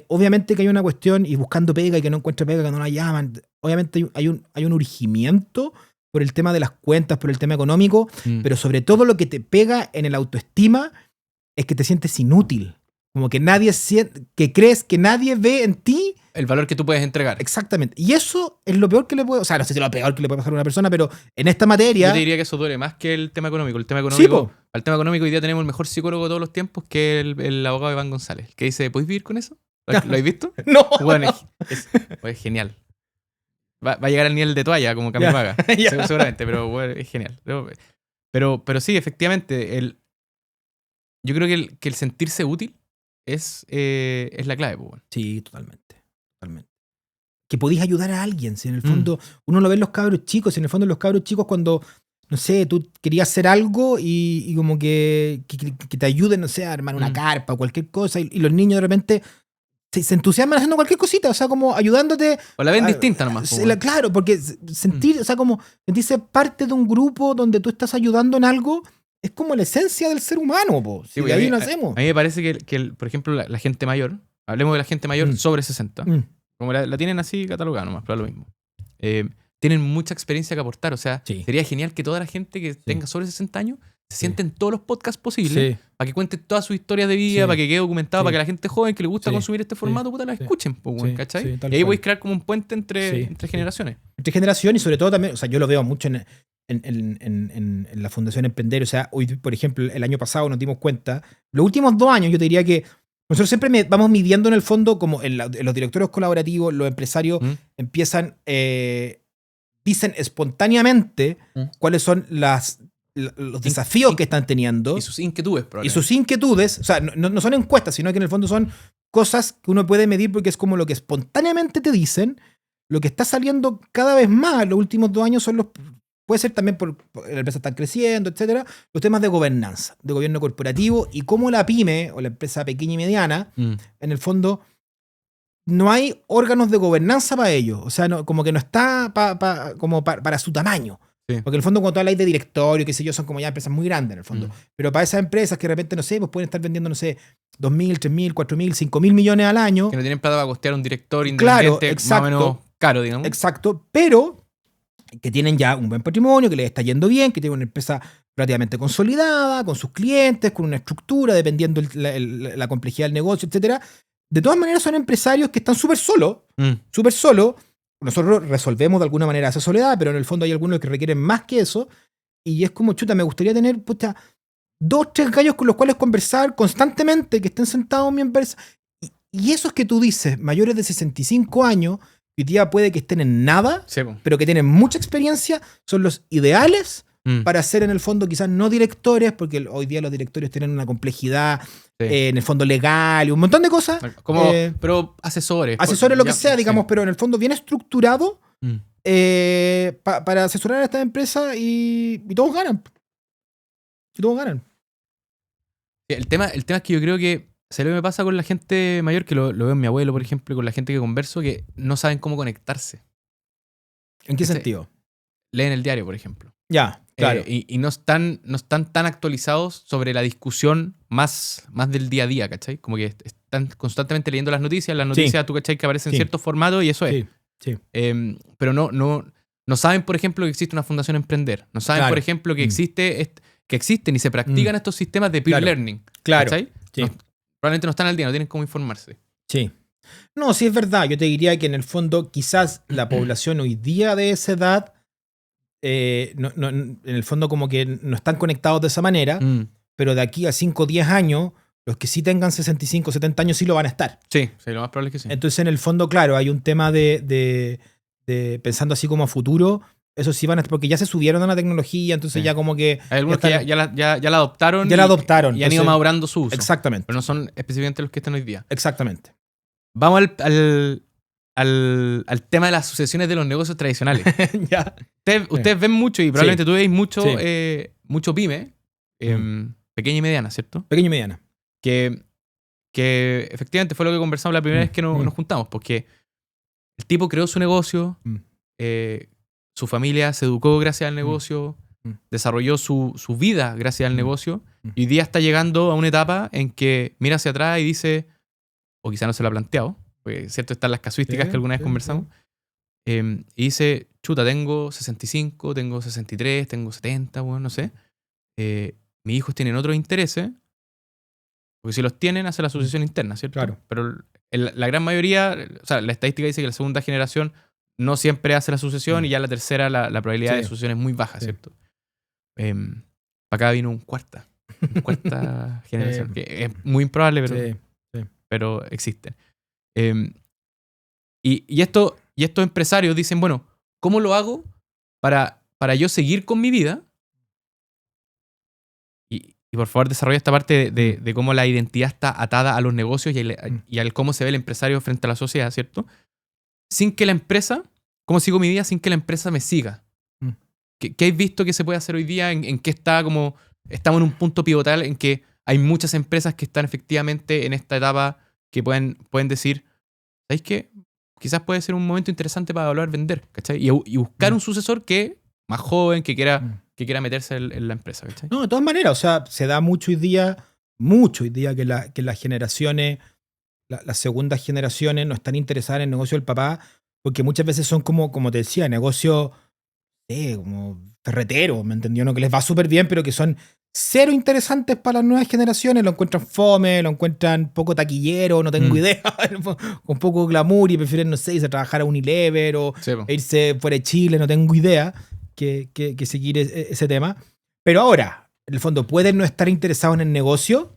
obviamente que hay una cuestión y buscando pega y que no encuentra pega, que no la llaman, obviamente hay un urgimiento por el tema de las cuentas, por el tema económico, pero sobre todo lo que te pega en el autoestima es que te sientes inútil. Como que nadie siente, que crees que nadie ve en ti el valor que tú puedes entregar. Exactamente. Y eso es lo peor que le puede... O sea, no sé si es lo peor que le puede pasar a una persona, pero en esta materia... Yo te diría que eso duele más que el tema económico. El tema económico... Sí, al tema económico hoy día tenemos el mejor psicólogo de todos los tiempos, que el abogado Iván González, que dice, ¿puedes vivir con eso? ¿Lo has visto? No. Bueno, es genial. Va a llegar al nivel de toalla, como Camilo Vaga. Seguramente, pero bueno, es genial. Pero sí, efectivamente, yo creo que el sentirse útil es la clave. Pues. Sí, totalmente. Que podéis ayudar a alguien. Si en el fondo uno lo ve en los cabros chicos, si en el fondo los cabros chicos cuando, no sé, tú querías hacer algo y como que te ayuden, no sé, a armar una carpa o cualquier cosa, y los niños de repente se entusiasman haciendo cualquier cosita, o sea, como ayudándote. O la ven distinta nomás. Claro, porque sentir, o sea, como sentirse parte de un grupo donde tú estás ayudando en algo es como la esencia del ser humano, po. Sí, de ahí nacemos. A mí me parece que por ejemplo, la gente mayor, hablemos de la gente mayor sobre 60, como la tienen así catalogada nomás, pero lo mismo. Tienen mucha experiencia que aportar, o sea, sería genial que toda la gente que tenga sobre 60 años se siente en todos los podcasts posibles, para que cuenten todas sus historias de vida, para que quede documentado, para que la gente joven que le gusta consumir este formato, puta, la escuchen, ¿cachai? Y ahí voy a crear como un puente entre generaciones. Entre generaciones y sobre todo también, o sea, yo lo veo mucho en la Fundación Emprender, o sea, hoy, por ejemplo, el año pasado nos dimos cuenta, los últimos 2 años yo te diría que nosotros siempre vamos midiendo en el fondo, como en los directorios colaborativos, los empresarios empiezan, dicen espontáneamente cuáles son los desafíos que están teniendo. Y sus inquietudes, probablemente. Y sus inquietudes, o sea, no son encuestas, sino que en el fondo son cosas que uno puede medir porque es como lo que espontáneamente te dicen. Lo que está saliendo cada vez más en los últimos 2 años son puede ser también por las empresas están creciendo, etcétera, los temas de gobernanza, de gobierno corporativo y cómo la pyme o la empresa pequeña y mediana, en el fondo, no hay órganos de gobernanza para ellos. O sea, como que no está como para su tamaño. Sí. Porque en el fondo, cuando tú hablas de directorio, qué sé yo, son como ya empresas muy grandes en el fondo. Pero para esas empresas que de repente, no sé, pues pueden estar vendiendo, no sé, 2.000, 3.000, 4.000, 5.000 millones al año. Que no tienen plata para costear un directorio independiente, más o menos caro, digamos. Exacto, pero que tienen ya un buen patrimonio, que les está yendo bien, que tienen una empresa relativamente consolidada, con sus clientes, con una estructura, dependiendo la complejidad del negocio, etcétera. De todas maneras son empresarios que están súper solos, súper solos. Nosotros resolvemos de alguna manera esa soledad, pero en el fondo hay algunos que requieren más que eso. Y es como, chuta, me gustaría tener 2, 3 gallos con los cuales conversar constantemente, que estén sentados en mi empresa. Y esos que tú dices, mayores de 65 años, hoy día puede que estén en nada, pero que tienen mucha experiencia, son los ideales para ser en el fondo quizás no directores, porque hoy día los directorios tienen una complejidad en el fondo legal y un montón de cosas. Pero asesores. Asesores, lo que sea, digamos, pero en el fondo bien estructurado para asesorar a esta empresa y todos ganan. Y todos ganan. El tema es que yo creo que ¿sabes lo que me pasa con la gente mayor? Que lo veo en mi abuelo, por ejemplo, y con la gente que converso, que no saben cómo conectarse. ¿En qué sentido? Leen el diario, por ejemplo. Ya, claro. Y no están tan actualizados sobre la discusión más del día a día, ¿cachai? Como que están constantemente leyendo las noticias, tú, ¿cachai? Que aparecen en ciertos formatos y eso es. Sí. Pero no saben, por ejemplo, que existe una fundación Emprender. No saben, por ejemplo, que existen y se practican estos sistemas de peer learning. Claro. ¿Cachai? Sí. Probablemente no están al día, no tienen cómo informarse. Sí. No, sí es verdad. Yo te diría que en el fondo quizás la población hoy día de esa edad, en el fondo como que no están conectados de esa manera, pero de aquí a 5 o 10 años, los que sí tengan 65 o 70 años sí lo van a estar. Sí, lo más probable es que sí. Entonces en el fondo, claro, hay un tema de pensando así como a futuro. Eso sí van a estar, porque ya se subieron a la tecnología, entonces ya como que... Hay algunos que ya la adoptaron. Ya la adoptaron. Y han ido madurando su uso. Exactamente. Pero no son específicamente los que están hoy día. Exactamente. Vamos al tema de las sucesiones de los negocios tradicionales. Ya. Ustedes ven mucho y probablemente tú veis mucho pyme, pequeña y mediana, ¿cierto? Pequeña y mediana. Que efectivamente fue lo que conversamos la primera vez que nos juntamos, porque el tipo creó su negocio, su familia se educó gracias al negocio, desarrolló su vida gracias al negocio, y hoy día está llegando a una etapa en que mira hacia atrás y dice, o quizá no se lo ha planteado, porque cierto están las casuísticas que alguna vez conversamos, y dice, chuta, tengo 65, tengo 63, tengo 70, bueno, no sé. Mis hijos tienen otros intereses, porque si los tienen, hace la sucesión interna, ¿cierto? Claro. Pero la gran mayoría, o sea, la estadística dice que la segunda generación no siempre hace la sucesión, y ya la tercera, la probabilidad de sucesión es muy baja, ¿cierto? Para acá vino cuarta generación, que es muy improbable, pero existen. Y estos empresarios dicen, bueno, ¿cómo lo hago para yo seguir con mi vida? Y por favor desarrolla esta parte de cómo la identidad está atada a los negocios y al cómo se ve el empresario frente a la sociedad, ¿cierto? Sin que la empresa, ¿cómo sigo mi vida sin que la empresa me siga? ¿Qué habéis visto que se puede hacer hoy día? ¿En qué está como... Estamos en un punto pivotal en que hay muchas empresas que están efectivamente en esta etapa que pueden decir, ¿sabéis qué? Quizás puede ser un momento interesante para evaluar vender, ¿cachai? Y buscar un sucesor que más joven, que quiera meterse en la empresa, ¿cachai? No, de todas maneras, o sea, se da mucho hoy día que las generaciones, las segundas generaciones no están interesadas en el negocio del papá, porque muchas veces son como te decía, negocios como ferreteros, ¿me entendió? ¿No? Que les va súper bien, pero que son cero interesantes para las nuevas generaciones, lo encuentran fome, lo encuentran poco taquillero, no tengo idea, con poco glamour y prefieren, no sé, irse a trabajar a Unilever o irse fuera de Chile, no tengo idea que seguir ese tema. Pero ahora, en el fondo, pueden no estar interesados en el negocio,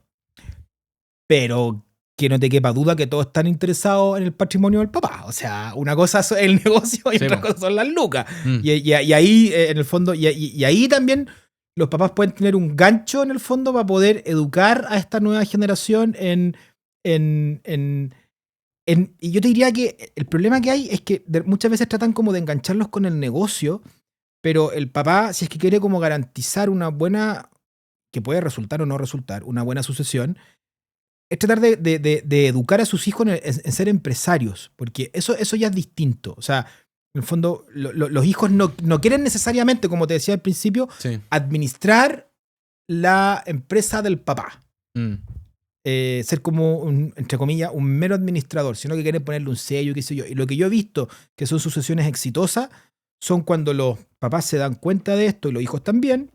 pero que no te quepa duda que todos están interesados en el patrimonio del papá. O sea, una cosa es el negocio y otra cosa son las lucas. Y ahí, en el fondo, y ahí también los papás pueden tener un gancho, en el fondo, para poder educar a esta nueva generación y yo te diría que el problema que hay es que muchas veces tratan como de engancharlos con el negocio, pero el papá, si es que quiere como garantizar una buena, que puede resultar o no resultar, una buena sucesión, es tratar de educar a sus hijos en ser empresarios, porque eso ya es distinto. O sea, en el fondo, los hijos no quieren necesariamente, como te decía al principio, administrar la empresa del papá. Ser como, entre comillas, un mero administrador, sino que quieren ponerle un sello, qué sé yo. Y lo que yo he visto que son sucesiones exitosas son cuando los papás se dan cuenta de esto y los hijos también,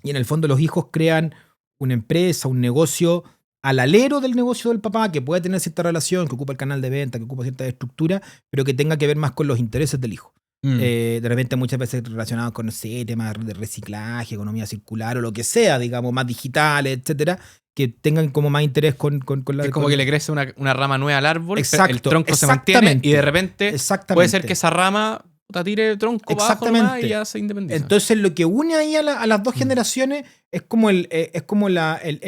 y en el fondo los hijos crean una empresa, un negocio al alero del negocio del papá, que puede tener cierta relación, que ocupa el canal de venta, que ocupa cierta estructura, pero que tenga que ver más con los intereses del hijo. De repente muchas veces relacionados con, no sé, temas de reciclaje, economía circular o lo que sea, digamos, más digitales, etcétera, que tengan como más interés con la... Es como que le crece una rama nueva al árbol, exacto, el tronco se mantiene y de repente puede ser que esa rama tire tronco para abajo nomás y ya se independiza. Entonces lo que une ahí a las dos generaciones es como el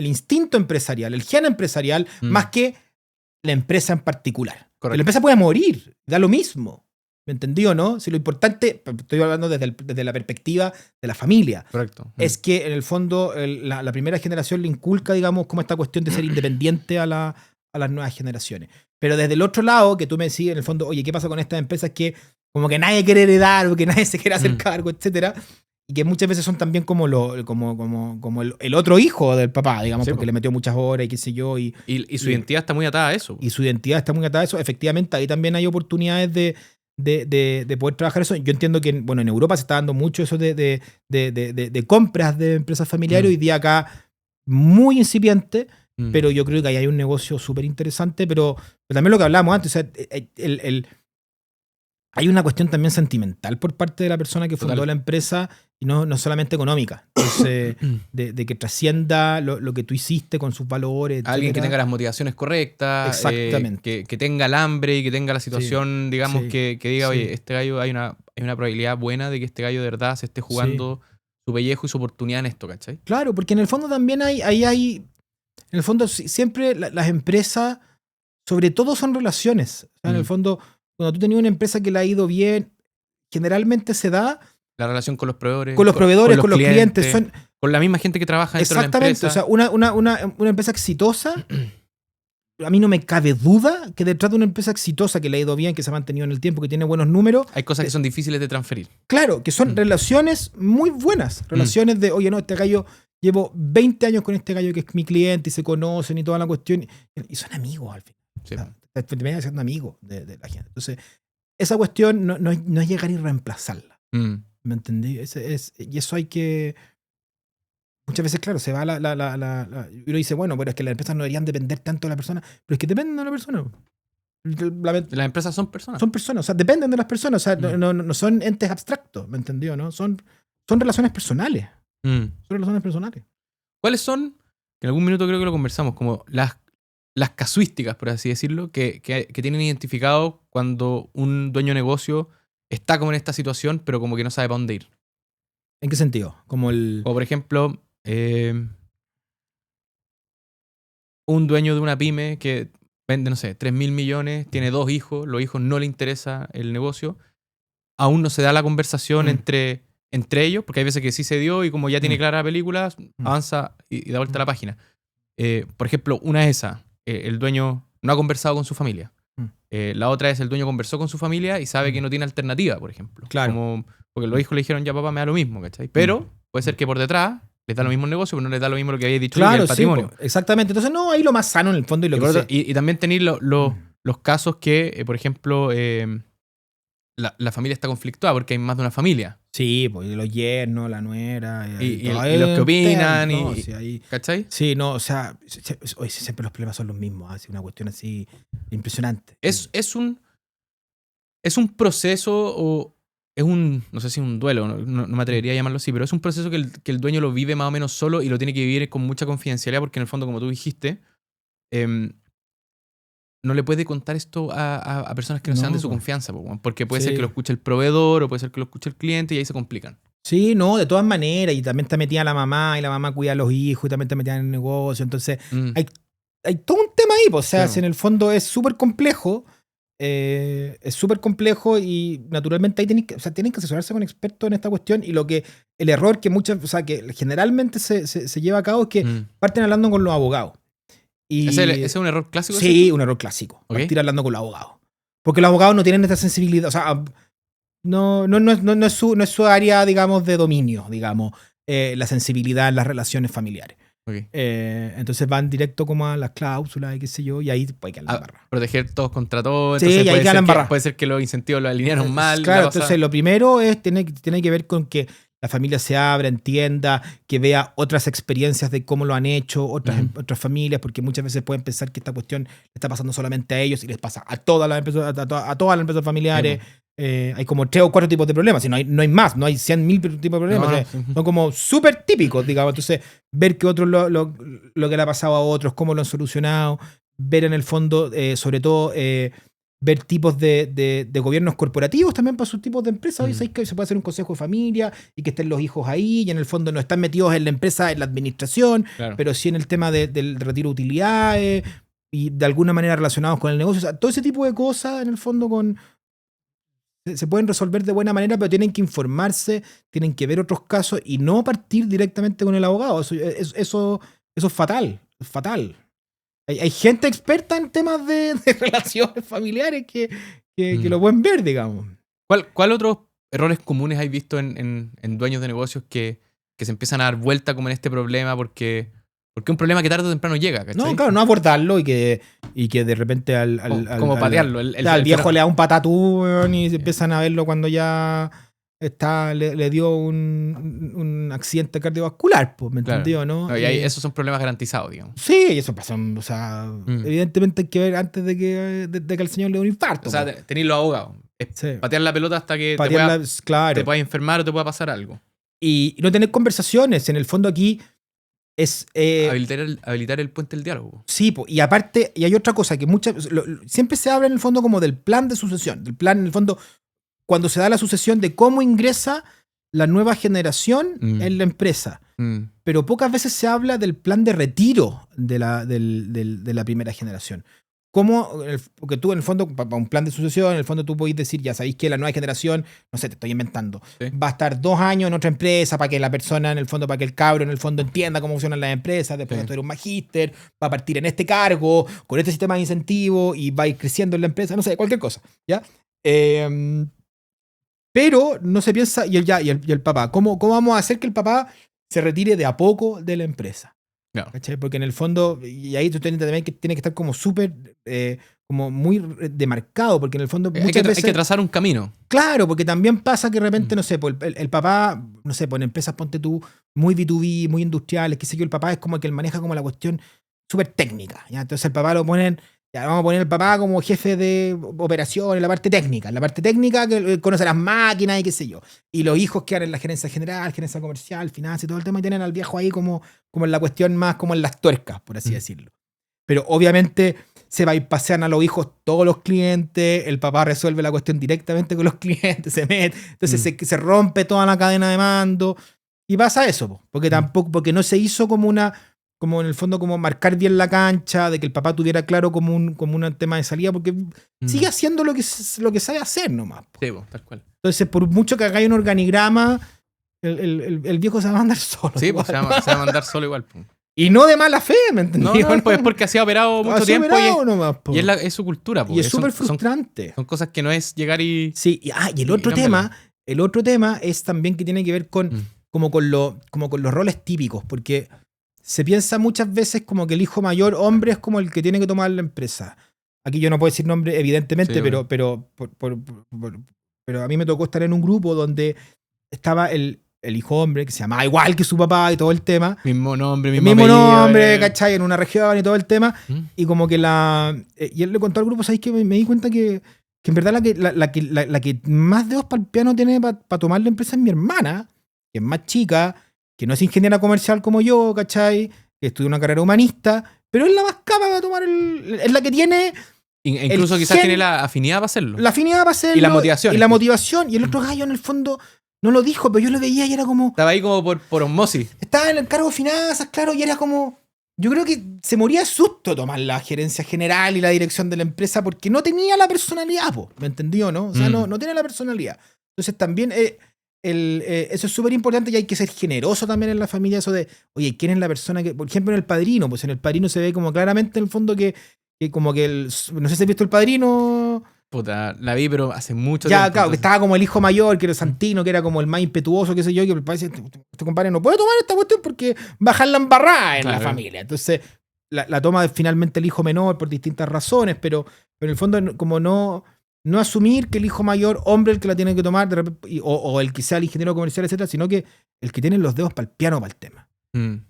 instinto empresarial, el gen empresarial, más que la empresa en particular. La empresa puede morir, da lo mismo. ¿Me entendió, no? Si lo importante, estoy hablando desde la perspectiva de la familia. Correcto. Es que en el fondo la primera generación le inculca, digamos, como esta cuestión de ser independiente a las nuevas generaciones. Pero desde el otro lado, que tú me decís, en el fondo, oye, ¿qué pasa con estas empresas que como que nadie quiere heredar o que nadie se quiere hacer cargo, etcétera? Y que muchas veces son también como el otro hijo del papá, digamos, porque le metió muchas horas y qué sé yo. Y su identidad está muy atada a eso. Y su identidad está muy atada a eso. Efectivamente, ahí también hay oportunidades de poder trabajar eso. Yo entiendo que, bueno, en Europa se está dando mucho eso de compras de empresas familiares. Hoy día acá muy incipiente, pero yo creo que ahí hay un negocio súper interesante, pero también lo que hablábamos antes, o sea, hay una cuestión también sentimental por parte de la persona que fundó la empresa y no solamente económica. Entonces, de que trascienda lo que tú hiciste con sus valores. Alguien que tenga las motivaciones correctas. Exactamente. Que tenga el hambre y que tenga la situación, digamos, que diga, oye, este gallo hay una probabilidad buena de que este gallo de verdad se esté jugando su pellejo y su oportunidad en esto, ¿cachai? Claro, porque en el fondo también hay en el fondo siempre las empresas, sobre todo son relaciones. O sea, en el fondo, cuando tú tenías una empresa que le ha ido bien, generalmente se da la relación con los proveedores. Con los clientes. Con la misma gente que trabaja dentro de la empresa. Exactamente. O sea, una empresa exitosa a mí no me cabe duda que detrás de una empresa exitosa que le ha ido bien, que se ha mantenido en el tiempo, que tiene buenos números. Hay cosas que son difíciles de transferir. Claro, que son relaciones muy buenas. Relaciones de, oye, no, este gallo, llevo 20 años con este gallo que es mi cliente y se conocen y toda la cuestión. Y son amigos al final. Sí. O sea, terminan siendo amigos de la gente. Entonces, esa cuestión no es llegar y reemplazarla. ¿Me entendí? Y eso hay que... Muchas veces, claro, se va y uno dice, bueno, pero es que las empresas no deberían depender tanto de la persona. Pero es que dependen de la persona. Las empresas son personas. Son personas, o sea, dependen de las personas. O sea, no son entes abstractos, ¿me entendió? ¿No? Son relaciones personales. Son relaciones personales. ¿Cuáles son, en algún minuto creo que lo conversamos, como las casuísticas, por así decirlo, que tienen identificado cuando un dueño de negocio está como en esta situación, pero como que no sabe para dónde ir? ¿En qué sentido? O por ejemplo, un dueño de una pyme que vende, no sé, 3.000 millones, tiene 2 hijos, los hijos no le interesa el negocio, aún no se da la conversación entre ellos, porque hay veces que sí se dio y como ya tiene clara la película, avanza y da vuelta a la página. Por ejemplo, una es esa, el dueño no ha conversado con su familia. La otra es el dueño conversó con su familia y sabe que no tiene alternativa, por ejemplo. Claro. Porque los hijos le dijeron, ya papá, me da lo mismo, ¿cachai? Pero puede ser que por detrás les da lo mismo el negocio, pero no les da lo mismo lo que había dicho, claro, que el patrimonio. Sí, exactamente. Entonces, no, ahí lo más sano en el fondo y lo que y también tenéis los casos que, por ejemplo, la familia está conflictuada porque hay más de una familia. Sí, pues los yernos, la nuera. Y los que opinan. ¿Cachai? Sí, no, o sea, siempre los problemas son los mismos. Así, una cuestión así impresionante. Es un proceso o es no sé si un duelo, no me atrevería a llamarlo así, pero es un proceso que el dueño lo vive más o menos solo y lo tiene que vivir con mucha confidencialidad porque en el fondo, como tú dijiste, no le puede contar esto a personas que no sean de su confianza, porque puede ser que lo escuche el proveedor o puede ser que lo escuche el cliente y ahí se complican. Sí, no, de todas maneras, y también está metida la mamá y la mamá cuida a los hijos y también está metida en el negocio, entonces hay todo un tema ahí, pues, o sea, si en el fondo es súper complejo. Es súper complejo y naturalmente ahí tienen que asesorarse con expertos en esta cuestión y el error que que generalmente se lleva a cabo es que parten hablando con los abogados. ¿Ese es un error clásico? Sí, un error clásico. Okay. Partir hablando con los abogados. Porque los abogados no tienen esta sensibilidad, o sea, no es su área, digamos, de dominio, digamos, la sensibilidad en las relaciones familiares. Okay. Entonces van directo como a las cláusulas y qué sé yo, y ahí puede quedar la embarrada. Proteger todos contra todos. Sí, y ahí queda la embarrada. Puede ser que los incentivos lo alinearon mal. Claro, entonces lo primero tiene que ver con que la familia se abra, entienda, que vea otras experiencias de cómo lo han hecho otras familias, porque muchas veces pueden pensar que esta cuestión le está pasando solamente a ellos y les pasa a todas las empresas familiares. Hay como 3 o 4 tipos de problemas, y no hay más, no hay 100.000 tipos de problemas, son como súper típicos, digamos. Entonces, ver que otros lo que le ha pasado a otros, cómo lo han solucionado, ver en el fondo, sobre todo, ver tipos de gobiernos corporativos también para sus tipos de empresas. Hoy sabéis que se puede hacer un consejo de familia y que estén los hijos ahí, y en el fondo no están metidos en la empresa, en la administración, pero sí en el tema del retiro de utilidades y de alguna manera relacionados con el negocio. O sea, todo ese tipo de cosas, en el fondo, se pueden resolver de buena manera, pero tienen que informarse, tienen que ver otros casos y no partir directamente con el abogado. Eso es fatal. Es fatal. Hay gente experta en temas de relaciones familiares que lo pueden ver, digamos. ¿Cuál otros errores comunes hay visto en dueños de negocios que se empiezan a dar vuelta como en este problema porque es un problema que tarde o temprano llega, ¿cachai? No, claro, no abordarlo y que de repente como patearlo. El viejo le da un patatú y empiezan a verlo cuando ya le dio un accidente cardiovascular, pues, ¿me entendió, no? Y ahí, esos son problemas garantizados, digamos. Sí, eso pasa, o sea, evidentemente hay que ver antes de que el señor le dé un infarto. O sea, tenerlo abogado. Patear la pelota hasta que te pueda enfermar o te pueda pasar algo. Y no tener conversaciones, en el fondo aquí es... habilitar el puente del diálogo. Sí, y aparte, y hay otra cosa que siempre se habla en el fondo como del plan de sucesión, del plan en el fondo cuando se da la sucesión de cómo ingresa la nueva generación en la empresa. Pero pocas veces se habla del plan de retiro de la primera generación. porque tú en el fondo, para un plan de sucesión, en el fondo tú podés decir, ya sabéis que la nueva generación, no sé, te estoy inventando, va a estar 2 años en otra empresa para que la persona, en el fondo, para que el cabro, en el fondo, entienda cómo funcionan las empresas, después va a estudiar un magíster, va a partir en este cargo, con este sistema de incentivos, y va a ir creciendo en la empresa, no sé, cualquier cosa, ¿ya? Pero no se piensa, y el papá, ¿cómo vamos a hacer que el papá se retire de a poco de la empresa? No. ¿Cachai? Porque en el fondo, y ahí tú también que tiene que estar como súper, como muy demarcado, porque en el fondo hay que trazar un camino. Claro, porque también pasa que de repente, no sé, pues el papá, no sé, pues en empresas, ponte tú, muy B2B, muy industriales, qué sé yo, el papá es como el que él maneja como la cuestión súper técnica, ¿ya? Entonces el papá lo ponen, ya vamos a poner el papá como jefe de operación en la parte técnica que conoce las máquinas y qué sé yo. Y los hijos quedan en la gerencia general, gerencia comercial, finanzas y todo el tema, y tienen al viejo ahí como en la cuestión más, como en las tuercas, por así decirlo. Pero obviamente se va a ir pasean a los hijos todos los clientes, el papá resuelve la cuestión directamente con los clientes, se mete, entonces se rompe toda la cadena de mando, y pasa eso, porque tampoco, porque no se hizo como en el fondo, como marcar bien la cancha, de que el papá tuviera claro como un tema de salida, porque sigue haciendo lo que sabe hacer nomás. Sí, tal cual. Entonces, por mucho que hagáis un organigrama, el viejo se va a mandar solo. Sí, pues se va a mandar solo igual. Y no de mala fe, ¿me entendí? No, pues es porque ha sido operado mucho tiempo y es su cultura. Y es súper frustrante. Son cosas que no es llegar y... Sí, y el otro tema es también que tiene que ver con los roles típicos, porque se piensa muchas veces como que el hijo mayor hombre es como el que tiene que tomar la empresa. Aquí yo no puedo decir nombre, evidentemente, sí, pero a mí me tocó estar en un grupo donde estaba el hijo hombre, que se llamaba igual que su papá y todo el tema. Mismo nombre, ¿cachai? En una región y todo el tema. Y como que y él le contó al grupo, ¿sabes qué? Me di cuenta que en verdad la que más dedos para el piano tiene para tomar la empresa es mi hermana, que es más chica, que no es ingeniera comercial como yo, ¿cachai? Que estudia una carrera humanista, pero es la más capa para tomar es la que tiene... Incluso quizás tiene la afinidad para hacerlo. La afinidad para hacerlo. Y la motivación. Y la motivación. Y el otro gallo, en el fondo, no lo dijo, pero yo lo veía y era como... Estaba ahí como por osmosis. Estaba en el cargo de finanzas, claro, y era como... Yo creo que se moría de susto tomar la gerencia general y la dirección de la empresa porque no tenía la personalidad, ¿me entendió, no? O sea, no tenía la personalidad. Entonces también... eso es súper importante y hay que ser generoso también en la familia, eso de, oye, ¿quién es la persona que, por ejemplo, en El Padrino? Pues en El Padrino se ve como claramente en el fondo que como que no sé si has visto El Padrino. Puta, la vi, pero hace mucho tiempo. Ya, claro, que estaba como el hijo mayor, que era Santino, que era como el más impetuoso, qué sé yo, que me parece, este compadre no puede tomar esta cuestión porque bajar la embarrada en la familia. Entonces, la toma finalmente el hijo menor por distintas razones, pero en el fondo como no asumir que el hijo mayor, hombre, el que la tiene que tomar, o el que sea el ingeniero comercial, etcétera, sino que el que tiene los dedos para el piano, para el tema.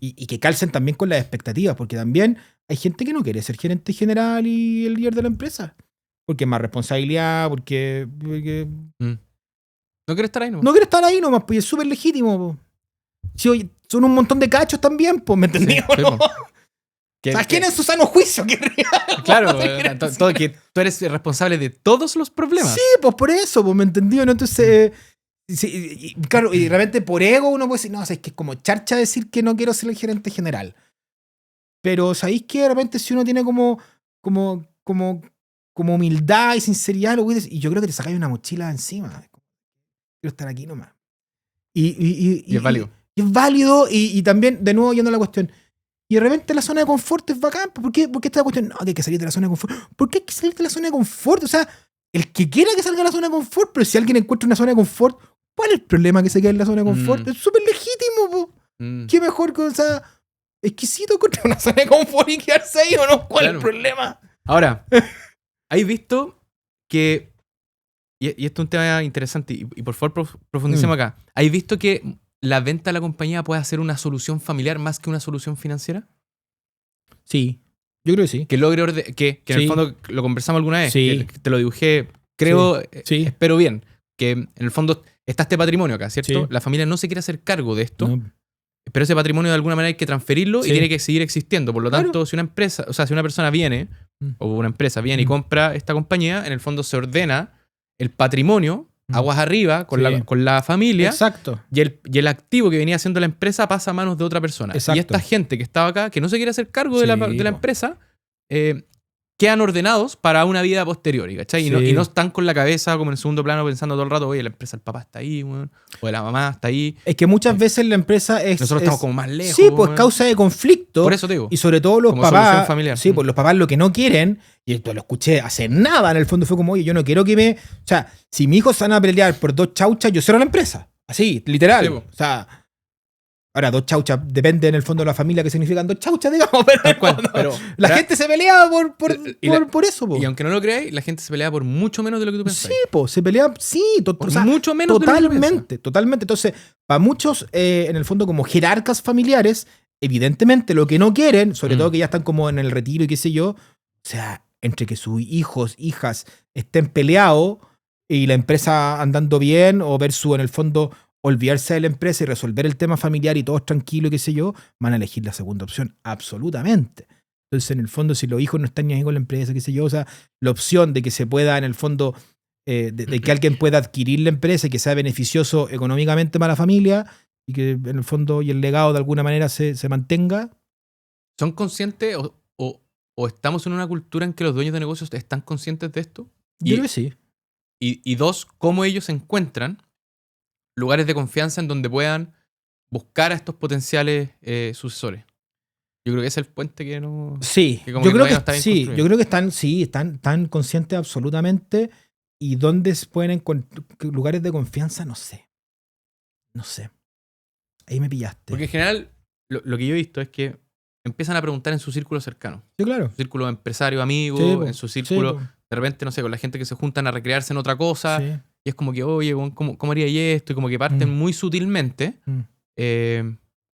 Y que calcen también con las expectativas, porque también hay gente que no quiere ser gerente general y el líder de la empresa. Porque es más responsabilidad, porque no quiere estar ahí, ¿no? No quiere estar ahí nomás, pues es súper legítimo. Sí, oye, son un montón de cachos también, pues, ¿me entendí? Sí, ¿no? ¿Sabes quién es su sano juicio? Claro, que tú eres responsable de todos los problemas. Sí, pues por eso, pues me entendió, ¿no? Entonces, sí, claro, y de repente por ego uno puede decir, no, o sea, es que es como charcha decir que no quiero ser el gerente general. Pero ¿sabéis que de repente si uno tiene como humildad y sinceridad, y yo creo que te sacáis una mochila encima. Quiero estar aquí nomás. Y es válido. Y es válido, y también, de nuevo, yendo a la cuestión. Y de repente la zona de confort es bacán. ¿Por qué esta cuestión? No, que hay que salir de la zona de confort. ¿Por qué hay que salir de la zona de confort? O sea, el que quiera que salga de la zona de confort, pero si alguien encuentra una zona de confort, ¿cuál es el problema que se quede en la zona de confort? Es súper legítimo, po. Qué mejor que, o sea, exquisito encontrar una zona de confort y quedarse ahí, ¿o no? ¿Cuál es el problema? Ahora, ¿hay visto que... Y esto es un tema interesante, y por favor profundicemos acá. ¿Hay visto que la venta de la compañía puede ser una solución familiar más que una solución financiera? Sí, yo creo que sí. Que logre que en el fondo lo conversamos alguna vez, que te lo dibujé, creo, espero bien, que en el fondo está este patrimonio acá, ¿cierto? Sí. La familia no se quiere hacer cargo de esto, pero ese patrimonio de alguna manera hay que transferirlo y tiene que seguir existiendo. Por lo tanto, si una empresa, o sea, si una persona viene, o una empresa viene y compra esta compañía, en el fondo se ordena el patrimonio aguas arriba con la familia. Exacto. Y el activo que venía haciendo la empresa pasa a manos de otra persona. Exacto. Y esta gente que estaba acá, que no se quiere hacer cargo de la empresa, quedan ordenados para una vida posterior, ¿cachai? Sí. Y no están con la cabeza como en el segundo plano pensando todo el rato, oye, la empresa, el papá está ahí, weón, o la mamá está ahí. Es que muchas veces la empresa es... Nosotros estamos como más lejos. Sí, pues weón. causa de conflicto. Por eso te digo. Y sobre todo los como solución papás... familiar. Sí, pues los papás lo que no quieren, y esto lo escuché hace nada, en el fondo fue como, oye, yo no quiero que me... O sea, si mi hijo se van a pelear por 2 chauchas, yo cierro la empresa. Así, literal. Sí, po. O sea... Ahora, 2 chauchas, depende en el fondo de la familia que significan 2 chauchas, digamos, pero, Tal cual, pero la gente se peleaba por eso, po. Y aunque no lo creáis, la gente se pelea por mucho menos de lo que tú pensás. Sí, pues, se pelea, sí, Por mucho menos de lo que tú piensas. Totalmente. Entonces, para muchos, en el fondo, como jerarcas familiares, evidentemente lo que no quieren, sobre todo que ya están como en el retiro y qué sé yo, o sea, entre que sus hijos, hijas estén peleados y la empresa andando bien, o versus, en el fondo, olvidarse de la empresa y resolver el tema familiar y todos tranquilos y qué sé yo, van a elegir la segunda opción, absolutamente. Entonces, en el fondo, si los hijos no están ni ahí con la empresa, qué sé yo, o sea, la opción de que se pueda, en el fondo, de que alguien pueda adquirir la empresa y que sea beneficioso económicamente para la familia y que, en el fondo, y el legado de alguna manera se mantenga. ¿Son conscientes o estamos en una cultura en que los dueños de negocios están conscientes de esto? Yo creo que sí. Y dos, cómo ellos encuentran lugares de confianza en donde puedan buscar a estos potenciales sucesores. Yo creo que ese es el puente que no... Sí, que como yo que creo todavía que no está bien sí, construido. yo creo que están conscientes absolutamente, y dónde se pueden encontrar lugares de confianza, no sé. No sé. Ahí me pillaste. Porque en general, lo que yo he visto es que empiezan a preguntar en su círculo cercano. Sí, claro. En su círculo de empresarios, amigos, Sí, po. en su círculo, Sí, po. de repente, no sé, con la gente que se juntan a recrearse en otra cosa. Sí. Y es como que, oye, ¿cómo haría yo esto? Y como que parten muy sutilmente,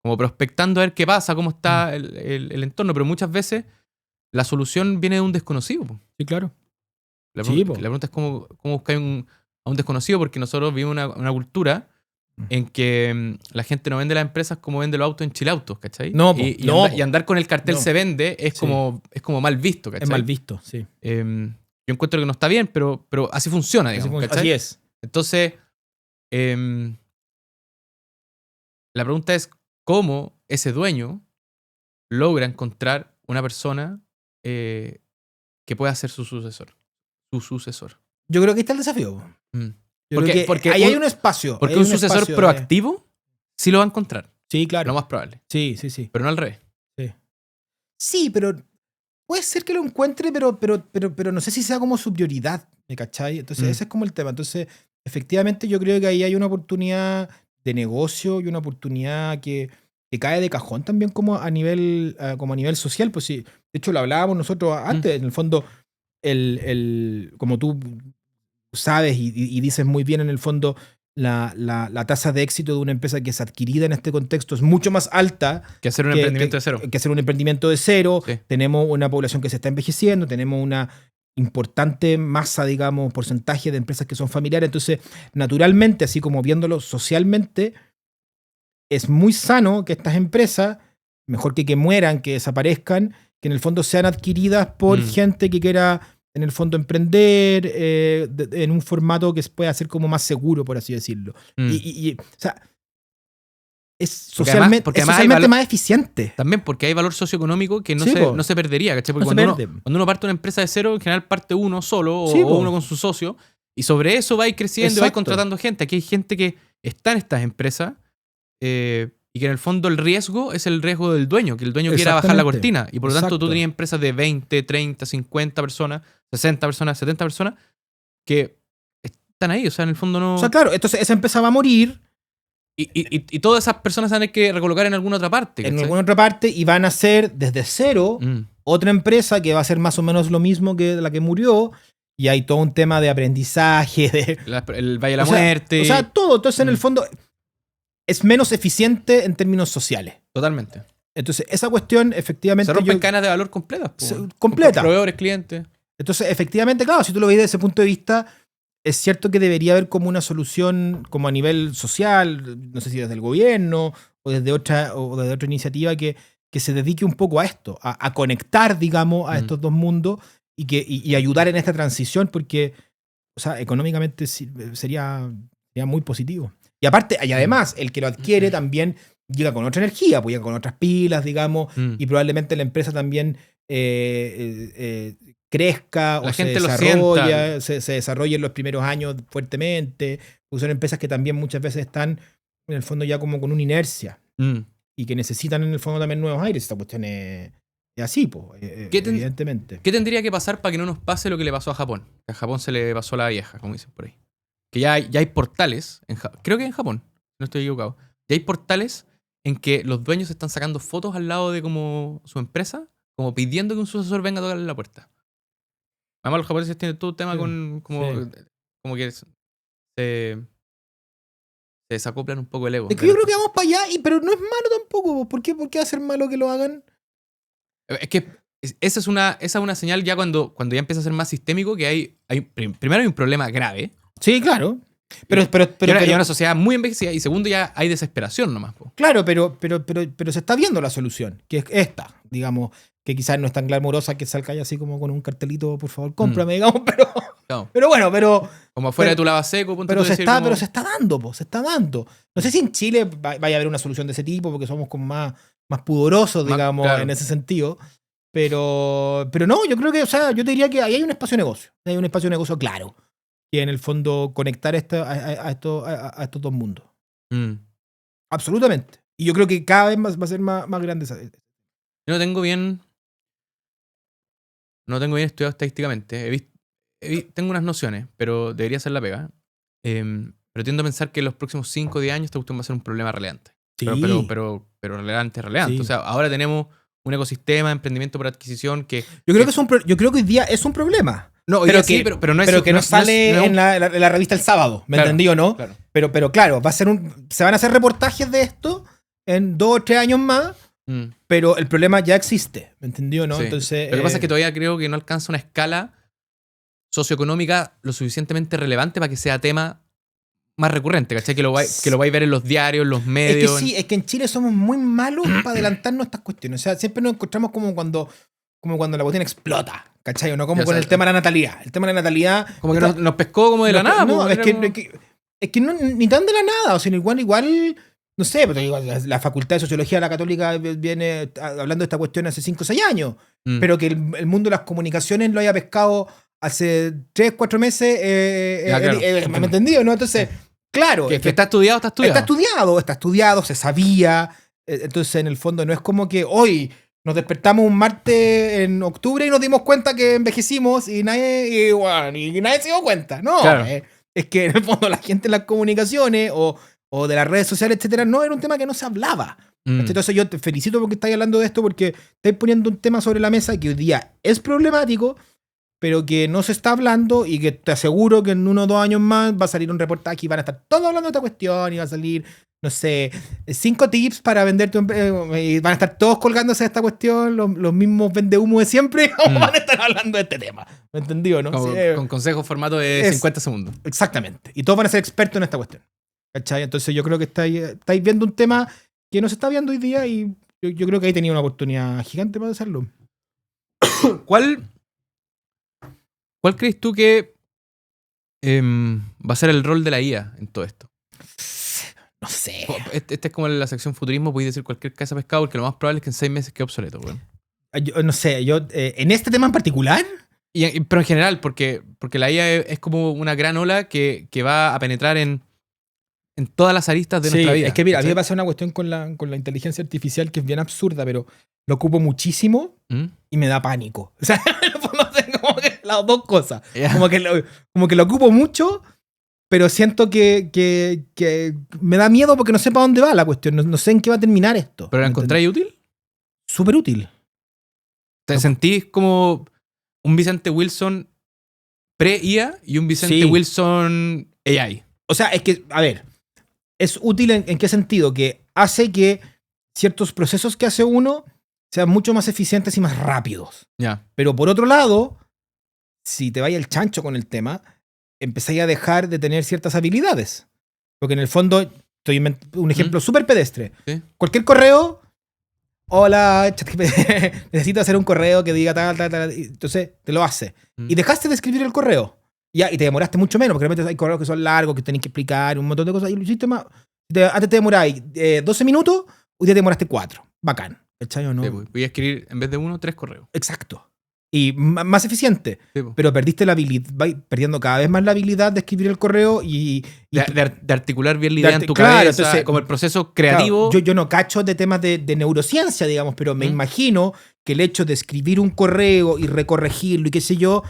como prospectando a ver qué pasa, cómo está el entorno. Pero muchas veces la solución viene de un desconocido. Po. Sí, claro. La Sí, pregunta es cómo buscar a un desconocido, porque nosotros vivimos una cultura en que la gente no vende las empresas como vende los autos en Chilautos, ¿cachai? No, po, y andar con el cartel se vende es como mal visto, ¿cachai? Es mal visto, sí. Yo encuentro que no está bien, pero así funciona, digamos, ¿cachai? Así es. Entonces, la pregunta es cómo ese dueño logra encontrar una persona que pueda ser su sucesor. Yo creo que ahí está el desafío. Yo Porque- creo que porque ahí hay un- un espacio. Porque ahí hay un sucesor espacio proactivo sí lo va a encontrar, Sí, claro. lo más probable, Sí, sí, sí. pero no al revés. Sí, pero puede ser que lo encuentre, pero no sé si sea como su prioridad, ¿me cachai? Entonces, ese es como el tema. Entonces, efectivamente, yo creo que ahí hay una oportunidad de negocio y una oportunidad que cae de cajón también como a nivel social. Pues sí, de hecho, lo hablábamos nosotros antes. En el fondo, como tú sabes y dices muy bien, en el fondo, la tasa de éxito de una empresa que es adquirida en este contexto es mucho más alta Que hacer un emprendimiento de cero. que hacer un emprendimiento de cero. Sí. Tenemos una población que se está envejeciendo, tenemos una importante masa, digamos, porcentaje de empresas que son familiares. Entonces, naturalmente, así como viéndolo socialmente, es muy sano que estas empresas, mejor que mueran, que desaparezcan, que en el fondo sean adquiridas por gente que quiera, en el fondo, emprender en un formato que pueda ser como más seguro, por así decirlo. O sea, es socialmente, porque además hay más eficiente. También porque hay valor socioeconómico que Sí, no se perdería, ¿cachai? Porque No se cuando uno parte una empresa de cero, en general parte uno solo Sí, o uno con su socio, y sobre eso va a ir creciendo y va a ir Exacto. contratando gente. Aquí hay gente que está en estas empresas y que en el fondo el riesgo es el riesgo del dueño, que el dueño quiera bajar la Exactamente. cortina. Y por lo tanto tú Exacto. tenías empresas de 20, 30, 50 personas, 60 personas, 70 personas, que están ahí, o sea, en el fondo no... O sea, claro, entonces esa empresa va a morir Y todas esas personas se van a tener que recolocar en alguna otra parte. en ¿cachai? alguna otra parte y van a ser desde cero otra empresa que va a ser más o menos lo mismo que la que murió. Y hay todo un tema de aprendizaje, El Valle de la Muerte. O sea, todo. Entonces, en el fondo, es menos eficiente en términos sociales. Totalmente. Entonces, esa cuestión, efectivamente. Se rompen cadenas de valor completas. Completa. Proveedores, clientes. Entonces, efectivamente, claro, si tú lo ves desde ese punto de vista, es cierto que debería haber como una solución como a nivel social, no sé si desde el gobierno o desde otra iniciativa que se dedique un poco a esto, a conectar, digamos, a estos dos mundos y ayudar en esta transición, porque, o sea, económicamente sería muy positivo. Y aparte, y además, el que lo adquiere también llega con otra energía, pues llega con otras pilas, digamos, y probablemente la empresa también crezca La o gente se desarrolle en los primeros años fuertemente, porque son empresas que también muchas veces están en el fondo ya como con una inercia y que necesitan en el fondo también nuevos aires. Esta cuestión es así, pues, evidentemente. ¿Qué tendría que pasar para que no nos pase lo que le pasó a Japón? Que a Japón se le pasó la vieja, como dicen por ahí. Que ya hay portales, creo que en Japón, no estoy equivocado, ya hay portales en que los dueños están sacando fotos al lado de como su empresa, como pidiendo que un sucesor venga a tocarle la puerta. Además, los japoneses tienen todo un tema como que se desacoplan un poco el ego. Es que yo creo que vamos para allá, pero no es malo tampoco. ¿Por qué va a ser malo que lo hagan? Es que esa es una señal ya cuando ya empieza a ser más sistémico, que primero hay un problema grave. Sí, claro. Pero hay una sociedad muy envejecida y segundo ya hay desesperación nomás. Po. Claro, pero se está viendo la solución, que es esta, digamos, que quizás no es tan glamurosa que salga ahí así como con un cartelito, por favor, cómprame, digamos, pero bueno, como afuera de tu lavaseco, pero se está dando, se está dando. No sé si en Chile vaya a haber una solución de ese tipo, porque somos como más pudorosos, digamos, claro, en ese sentido. Pero no, yo creo que, o sea, yo te diría que ahí hay un espacio de negocio. Hay un espacio de negocio claro. Y en el fondo conectar a estos dos mundos. Absolutamente. Y yo creo que cada vez va a ser más grande esa. Yo no tengo bien estudiado estadísticamente. Tengo unas nociones, pero debería ser la pega. Pero tiendo a pensar que en los próximos 5 o 10 años esta cuestión va a ser un problema relevante. Sí. Pero relevante. Sí. O sea, ahora tenemos un ecosistema de emprendimiento por adquisición que... Yo creo que hoy día es un problema. No, pero no es... Pero que no sale en la revista el sábado, ¿me entendí o no? Claro. Pero claro, se van a hacer reportajes de esto en 2 o 3 años más, pero el problema ya existe, ¿me entendió, no? Sí. Entonces, lo que pasa es que todavía creo que no alcanza una escala socioeconómica lo suficientemente relevante para que sea tema más recurrente, ¿cachai? Que lo vais a ver en los diarios, en los medios. Es que sí, es que en Chile somos muy malos para adelantarnos estas cuestiones. O sea, siempre nos encontramos como cuando la cuestión explota, ¿cachai? O no como con el tema de la natalidad. El tema de la natalidad... Como que nos pescó como de la nada. No, es que no, ni tan de la nada. O sea, igual no sé, pero la Facultad de Sociología de la Católica viene hablando de esta cuestión hace 5 o 6 años. Pero que el mundo de las comunicaciones lo haya pescado hace 3 o 4 meses, ¿me he entendido, no? Entonces, claro. Que está estudiado. Está estudiado, se sabía. Entonces, en el fondo, no es como que hoy nos despertamos un martes en octubre y nos dimos cuenta que envejecimos y nadie se dio cuenta. No, claro. Es que en el fondo la gente en las comunicaciones o de las redes sociales, etcétera, no era un tema que no se hablaba. Entonces yo te felicito porque estáis hablando de esto, porque estáis poniendo un tema sobre la mesa que hoy día es problemático, pero que no se está hablando y que te aseguro que en 1 o 2 años más va a salir un reportaje y van a estar todos hablando de esta cuestión y va a salir, no sé, 5 tips para vender tu empresa y van a estar todos colgándose de esta cuestión, los mismos vendehumos de siempre van a estar hablando de este tema. ¿Me entendió, no? Con consejos formato de 50 segundos. Exactamente. Y todos van a ser expertos en esta cuestión. ¿Cachai? Entonces yo creo que estáis viendo un tema que no se está viendo hoy día y yo creo que ahí tenía una oportunidad gigante para hacerlo. ¿Cuál crees tú que va a ser el rol de la IA en todo esto? No sé. Este es como la sección futurismo, podéis decir cualquier casa pescado, porque lo más probable es que en 6 meses quede obsoleto, güey. Yo no sé, en este tema en particular... Pero en general, porque la IA es como una gran ola que va a penetrar en todas las aristas de nuestra vida. Es que mira, a mí me pasa una cuestión con la inteligencia artificial que es bien absurda, pero lo ocupo muchísimo y me da pánico. O sea, no sé, como que las dos cosas. Yeah. Como que lo ocupo mucho, pero siento que me da miedo porque no sé para dónde va la cuestión. No sé en qué va a terminar esto. ¿Pero la encontráis útil? Súper útil. ¿Te sentís como un Vicente Wilson pre-IA y un Vicente Wilson AI? O sea, es que, a ver, es útil en qué sentido, que hace que ciertos procesos que hace uno sean mucho más eficientes y más rápidos. Yeah. Pero por otro lado, si te vaya el chancho con el tema, empezáis a dejar de tener ciertas habilidades. Porque en el fondo, estoy un ejemplo súper pedestre. ¿Sí? Cualquier correo, hola, necesito hacer un correo que diga tal. Entonces te lo hace. Y dejaste de escribir el correo. Y te demoraste mucho menos, porque realmente hay correos que son largos, que tenéis que explicar un montón de cosas. Y lo hiciste más. Antes te demoráis 12 minutos, hoy día te demoraste 4. Bacán. ¿Cachai o no? Sí, voy a escribir en vez de 1, 3 correos. Exacto. Y más eficiente. Sí, pero perdiste la habilidad, vais perdiendo cada vez más la habilidad de escribir el correo y de articular bien la idea en tu claro, cabeza, entonces, como el proceso creativo. Claro, yo no cacho de temas de neurociencia, digamos, pero me imagino que el hecho de escribir un correo y recorregirlo y qué sé yo,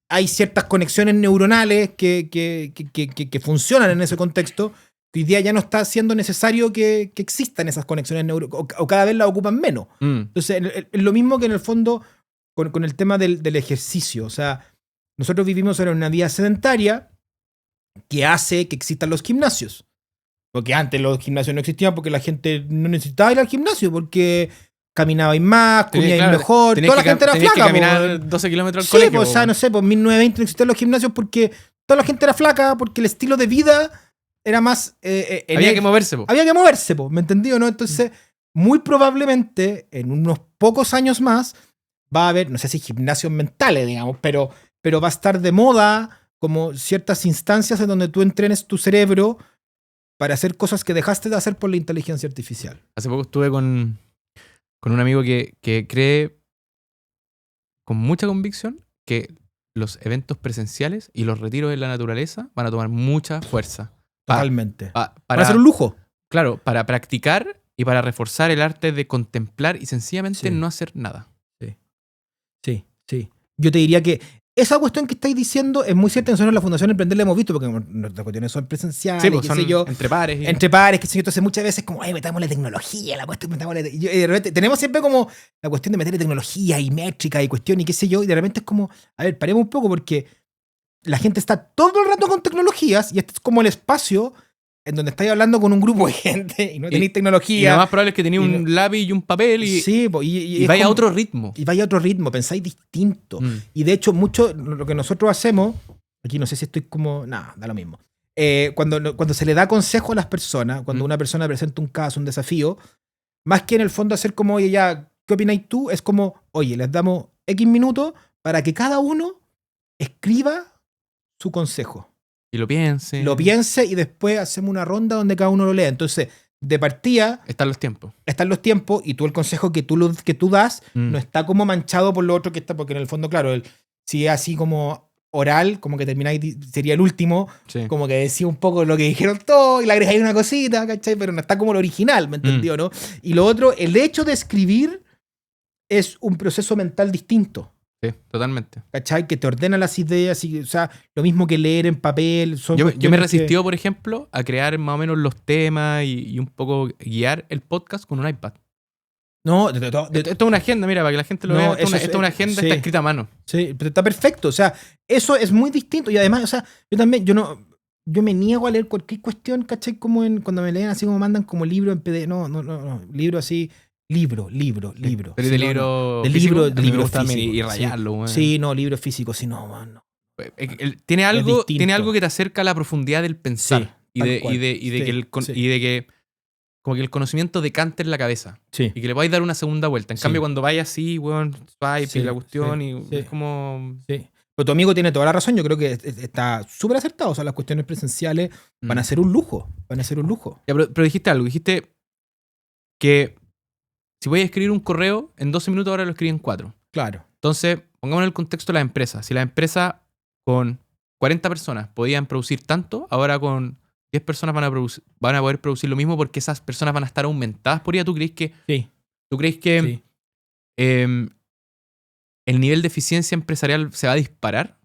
hay ciertas conexiones neuronales que funcionan en ese contexto, que hoy día ya no está siendo necesario que existan esas conexiones neuronales, o cada vez las ocupan menos. Entonces, es lo mismo que en el fondo con el tema del ejercicio. O sea, nosotros vivimos en una vida sedentaria que hace que existan los gimnasios. Porque antes los gimnasios no existían porque la gente no necesitaba ir al gimnasio, porque caminabais más, comíais mejor, toda la gente era flaca. Que caminar 12 kilómetros al sí, colegio. O sea, no sé, pues en 1920 no existían los gimnasios porque toda la gente era flaca, porque el estilo de vida era más... había que moverse, po. Había que moverse, po, ¿me entendí o no? Entonces, muy probablemente, en unos pocos años más, va a haber, no sé si gimnasios mentales, digamos, pero va a estar de moda como ciertas instancias en donde tú entrenes tu cerebro para hacer cosas que dejaste de hacer por la inteligencia artificial. Hace poco estuve con un amigo que cree con mucha convicción que los eventos presenciales y los retiros en la naturaleza van a tomar mucha fuerza. Totalmente. Para hacer un lujo. Claro, para practicar y para reforzar el arte de contemplar y sencillamente no hacer nada. Sí. Yo te diría que esa cuestión que estáis diciendo es muy cierta. Nosotros en la Fundación Emprender la hemos visto porque nuestras cuestiones son presenciales, pues qué sé yo. Entre pares. Entre pares, qué sé yo. Entonces muchas veces como, metamos la tecnología, la cuestión, y de repente tenemos siempre como la cuestión de meterle tecnología y métrica y cuestión y qué sé yo. Y de repente es como, a ver, paremos un poco porque la gente está todo el rato con tecnologías y este es como el espacio en donde estáis hablando con un grupo de gente y no tenéis tecnología. Y lo más probable es que tenéis un lápiz y un papel y vaya a otro ritmo. Y vaya a otro ritmo, pensáis distinto. Y de hecho, mucho lo que nosotros hacemos, aquí no sé si estoy como, nada, da lo mismo. Cuando se le da consejo a las personas, cuando una persona presenta un caso, un desafío, más que en el fondo hacer como, oye, ya, ¿qué opináis tú? Es como, oye, les damos X minutos para que cada uno escriba su consejo. Y lo piense. Y después hacemos una ronda donde cada uno lo lea. Entonces, de partida... Están los tiempos. Y tú el consejo que tú das no está como manchado por lo otro que está, porque en el fondo, claro, si es así como oral, como que termináis, sería el último, como que decía un poco lo que dijeron todos y le agregáis una cosita, ¿cachai? Pero no está como lo original, ¿me entendió, no? Y lo otro, el hecho de escribir es un proceso mental distinto. Sí, totalmente. ¿Cachai? Que te ordena las ideas, o sea, lo mismo que leer en papel. Yo me he resistido, por ejemplo, a crear más o menos los temas y un poco guiar el podcast con un iPad. No, esto es una agenda, mira, para que la gente lo vea. Esto es una agenda, está escrita a mano. Sí, pero está perfecto. O sea, eso es muy distinto. Y además, o sea, yo me niego a leer cualquier cuestión, ¿cachai? Como cuando me leen así como mandan como libro en PDF. No, libro así. Libro. Pero sí, de libro físico. Y rayarlo, güey. Sí, no, libro físico, sí, no, mano. Tiene algo que te acerca a la profundidad del pensar. Sí, y de que como que el conocimiento decante en la cabeza. Sí. Y que le podáis dar una segunda vuelta. En cambio, cuando vaya así, weón, swipe y la cuestión, es como... Sí. Pero tu amigo tiene toda la razón. Yo creo que está súper acertado. O sea, las cuestiones presenciales van a ser un lujo. Ya, pero dijiste algo. Dijiste que si voy a escribir un correo, en 12 minutos ahora lo escribí en 4. Claro. Entonces, pongamos en el contexto de la empresa. Si la empresa con 40 personas podían producir tanto, ahora con 10 personas van a poder producir lo mismo porque esas personas van a estar aumentadas por ella. ¿Tú crees que, el nivel de eficiencia empresarial se va a disparar?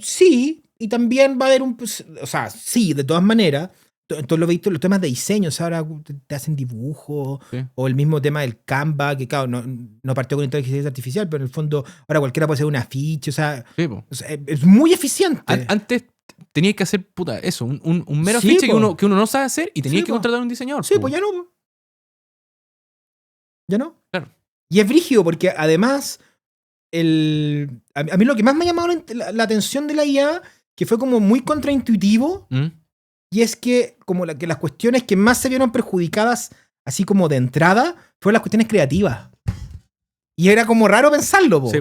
Sí, y también va a haber o sea, sí, de todas maneras. Entonces lo he visto, los temas de diseño, o sea, ahora te hacen dibujos, o el mismo tema del Canva, que claro, no partió con inteligencia artificial, pero en el fondo ahora cualquiera puede hacer un afiche, o sea, es muy eficiente. Antes tenías que hacer, eso, un mero afiche que uno no sabe hacer y tenías que contratar a un diseñador. Sí, pues ya no. ¿Ya no? Claro. Y es brígido porque además, a mí lo que más me ha llamado la atención de la IA, que fue como muy contraintuitivo, y es que como que las cuestiones que más se vieron perjudicadas, así como de entrada, fueron las cuestiones creativas. Y era como raro pensarlo, Sí,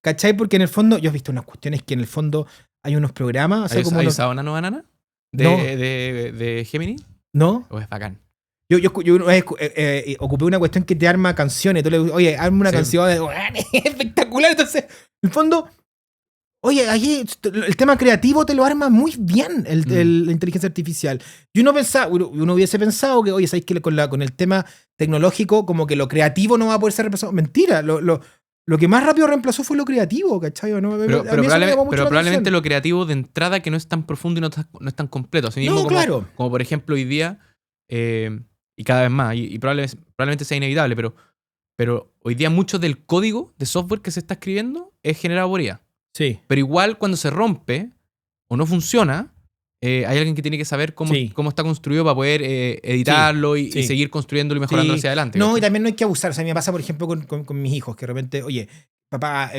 ¿cachai? Porque en el fondo, yo he visto unas cuestiones que en el fondo hay unos programas. ¿Has usado Nano Banana? ¿De Gemini? ¿No? Es bacán. Yo una vez ocupé una cuestión que te arma canciones. Tú le dices, oye, arma una canción espectacular. Entonces, en el fondo, oye, ahí el tema creativo te lo arma muy bien la inteligencia artificial. Y uno hubiese pensado que, oye, ¿sabes que con el tema tecnológico, como que lo creativo no va a poder ser reemplazado? Mentira, lo que más rápido reemplazó fue lo creativo, ¿cachai? ¿No? Pero probablemente lo creativo de entrada que no es tan profundo y no es tan completo. Así mismo claro. Como por ejemplo hoy día, y cada vez más, y probablemente sea inevitable, pero hoy día mucho del código de software que se está escribiendo es generado por IA. Sí. Pero igual cuando se rompe o no funciona, hay alguien que tiene que saber cómo está construido para poder editarlo y seguir construyéndolo y mejorándolo hacia adelante. No, y también no hay que abusar. O sea, a mí me pasa, por ejemplo, con mis hijos, que de repente, oye, papá,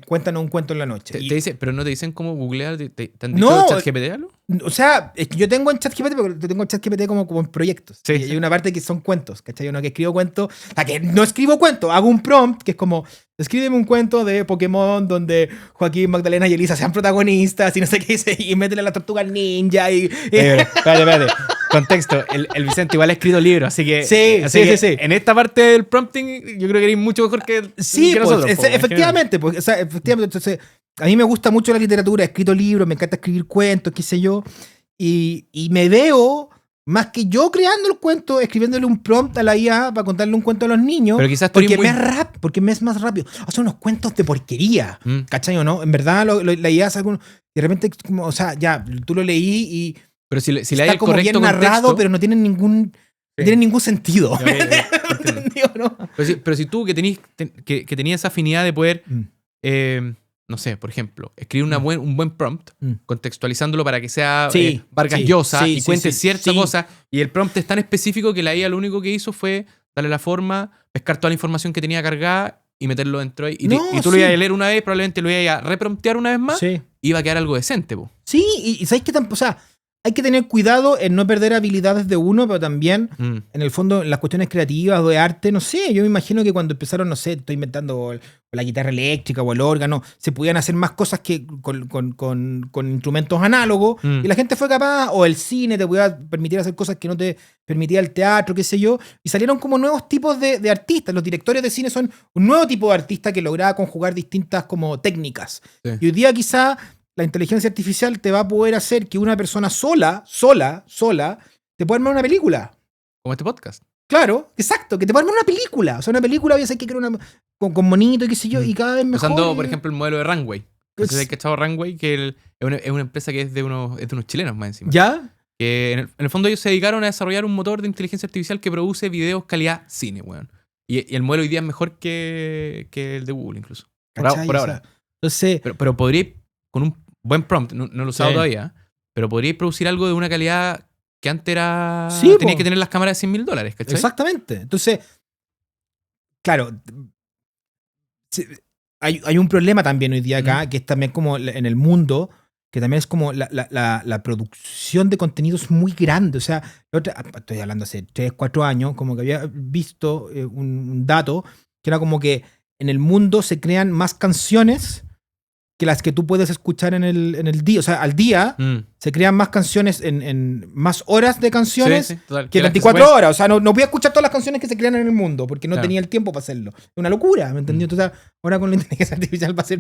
cuéntanos un cuento en la noche. Pero no te dicen cómo googlear, ¿te han dicho ChatGPT algo? O sea, es que yo tengo en ChatGPT, porque tengo en ChatGPT como en proyectos. Sí, y hay una parte que son cuentos, ¿cachai? Uno que escribo cuentos, o sea, que no escribo cuentos, hago un prompt que es como, escríbeme un cuento de Pokémon donde Joaquín, Magdalena y Elisa sean protagonistas y no sé qué dice, y métele a la tortuga ninja y... Espérate. Contexto, el Vicente igual ha escrito libros, así que... Sí. En esta parte del prompting yo creo que eres mucho mejor que nosotros. Efectivamente, entonces... A mí me gusta mucho la literatura, he escrito libros, me encanta escribir cuentos, qué sé yo. Y me veo, más que yo creando el cuento, escribiéndole un prompt a la IA para contarle un cuento a los niños. Pero quizás porque me es más rápido. O sea, unos cuentos de porquería. ¿Cachai o no? En verdad, la IA hace algunos... De repente, como, o sea, ya, tú lo leí y... Pero si está como bien narrado, pero no tiene ningún... No tiene ningún sentido. ¿No? Pero si tú que tenías esa afinidad de poder... no sé, por ejemplo, escribir un buen prompt, contextualizándolo para que sea Vargas Llosa y cuente cierta cosa, y el prompt es tan específico que la IA lo único que hizo fue darle la forma, pescar toda la información que tenía cargada y meterlo dentro ahí. Y tú lo ibas a leer una vez, probablemente lo ibas a repromptear una vez más, y iba a quedar algo decente, po. Sí, y ¿sabes qué? O sea, hay que tener cuidado en no perder habilidades de uno, pero también, en el fondo, en las cuestiones creativas o de arte, no sé, yo me imagino que cuando empezaron, no sé, estoy inventando la guitarra eléctrica o el órgano, se podían hacer más cosas que con instrumentos análogos, y la gente fue capaz, o el cine te podía permitir hacer cosas que no te permitía el teatro, qué sé yo, y salieron como nuevos tipos de artistas. Los directores de cine son un nuevo tipo de artista que lograba conjugar distintas como técnicas. Sí. Y hoy día quizá... la inteligencia artificial te va a poder hacer que una persona sola, te pueda armar una película. Como este podcast. Claro, exacto, que te pueda armar una película. O sea, una película había que crear una con monito y qué sé yo, y cada vez mejor. Usando, por ejemplo, el modelo de Runway. Entonces, hay cachado Runway, que es una empresa que es de unos chilenos más encima. ¿Ya? Que en el fondo ellos se dedicaron a desarrollar un motor de inteligencia artificial que produce videos calidad cine, weón. Y el modelo hoy día es mejor que el de Google, incluso. Por ahora. O sea, entonces, pero podría, con un buen prompt, no lo he usado todavía, pero podríais producir algo de una calidad que antes era... tenía que tener las cámaras de $100,000, ¿cachai? Exactamente. Entonces, claro, hay un problema también hoy día acá, que es también como en el mundo, que también es como la producción de contenidos muy grande. O sea, estoy hablando hace 3, 4 años, como que había visto un dato, que era como que en el mundo se crean más canciones que las que tú puedes escuchar en el día. O sea, al día se crean más canciones, en más horas de canciones que 24 horas. O sea, no voy a escuchar todas las canciones que se crean en el mundo porque no tenía el tiempo para hacerlo. Es una locura, ¿me entendió? Entonces, ahora con la inteligencia artificial va a ser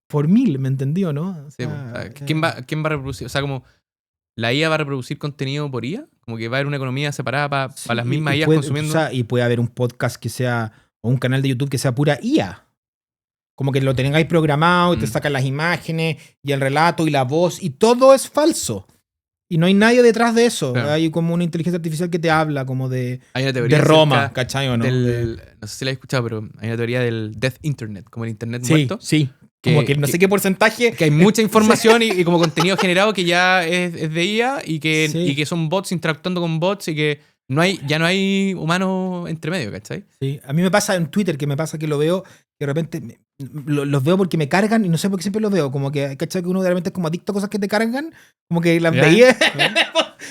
por 1000, ¿me entendió, no? O sea, ¿quién va a reproducir? O sea, como la IA va a reproducir contenido por IA, como que va a haber una economía separada para las mismas IA consumiendo. O sea, y puede haber un podcast que sea, o un canal de YouTube que sea pura IA. Como que lo tengáis programado y te sacan las imágenes y el relato y la voz y todo es falso. Y no hay nadie detrás de eso. Claro. Hay como una inteligencia artificial que te habla como de Roma, ¿cachai o no? No sé si la he escuchado, pero hay una teoría del Death Internet, como el Internet muerto. Sí, como que no sé qué porcentaje. Que hay mucha información y como contenido generado que ya es de IA y que son bots interactuando con bots y que ya no hay humanos entre medio, ¿cachai? Sí, a mí me pasa en Twitter, que lo veo, que de repente los veo porque me cargan y no sé por qué siempre los veo. Como que, ¿cachai? Que uno de repente es como adicto a cosas que te cargan, como que las veía,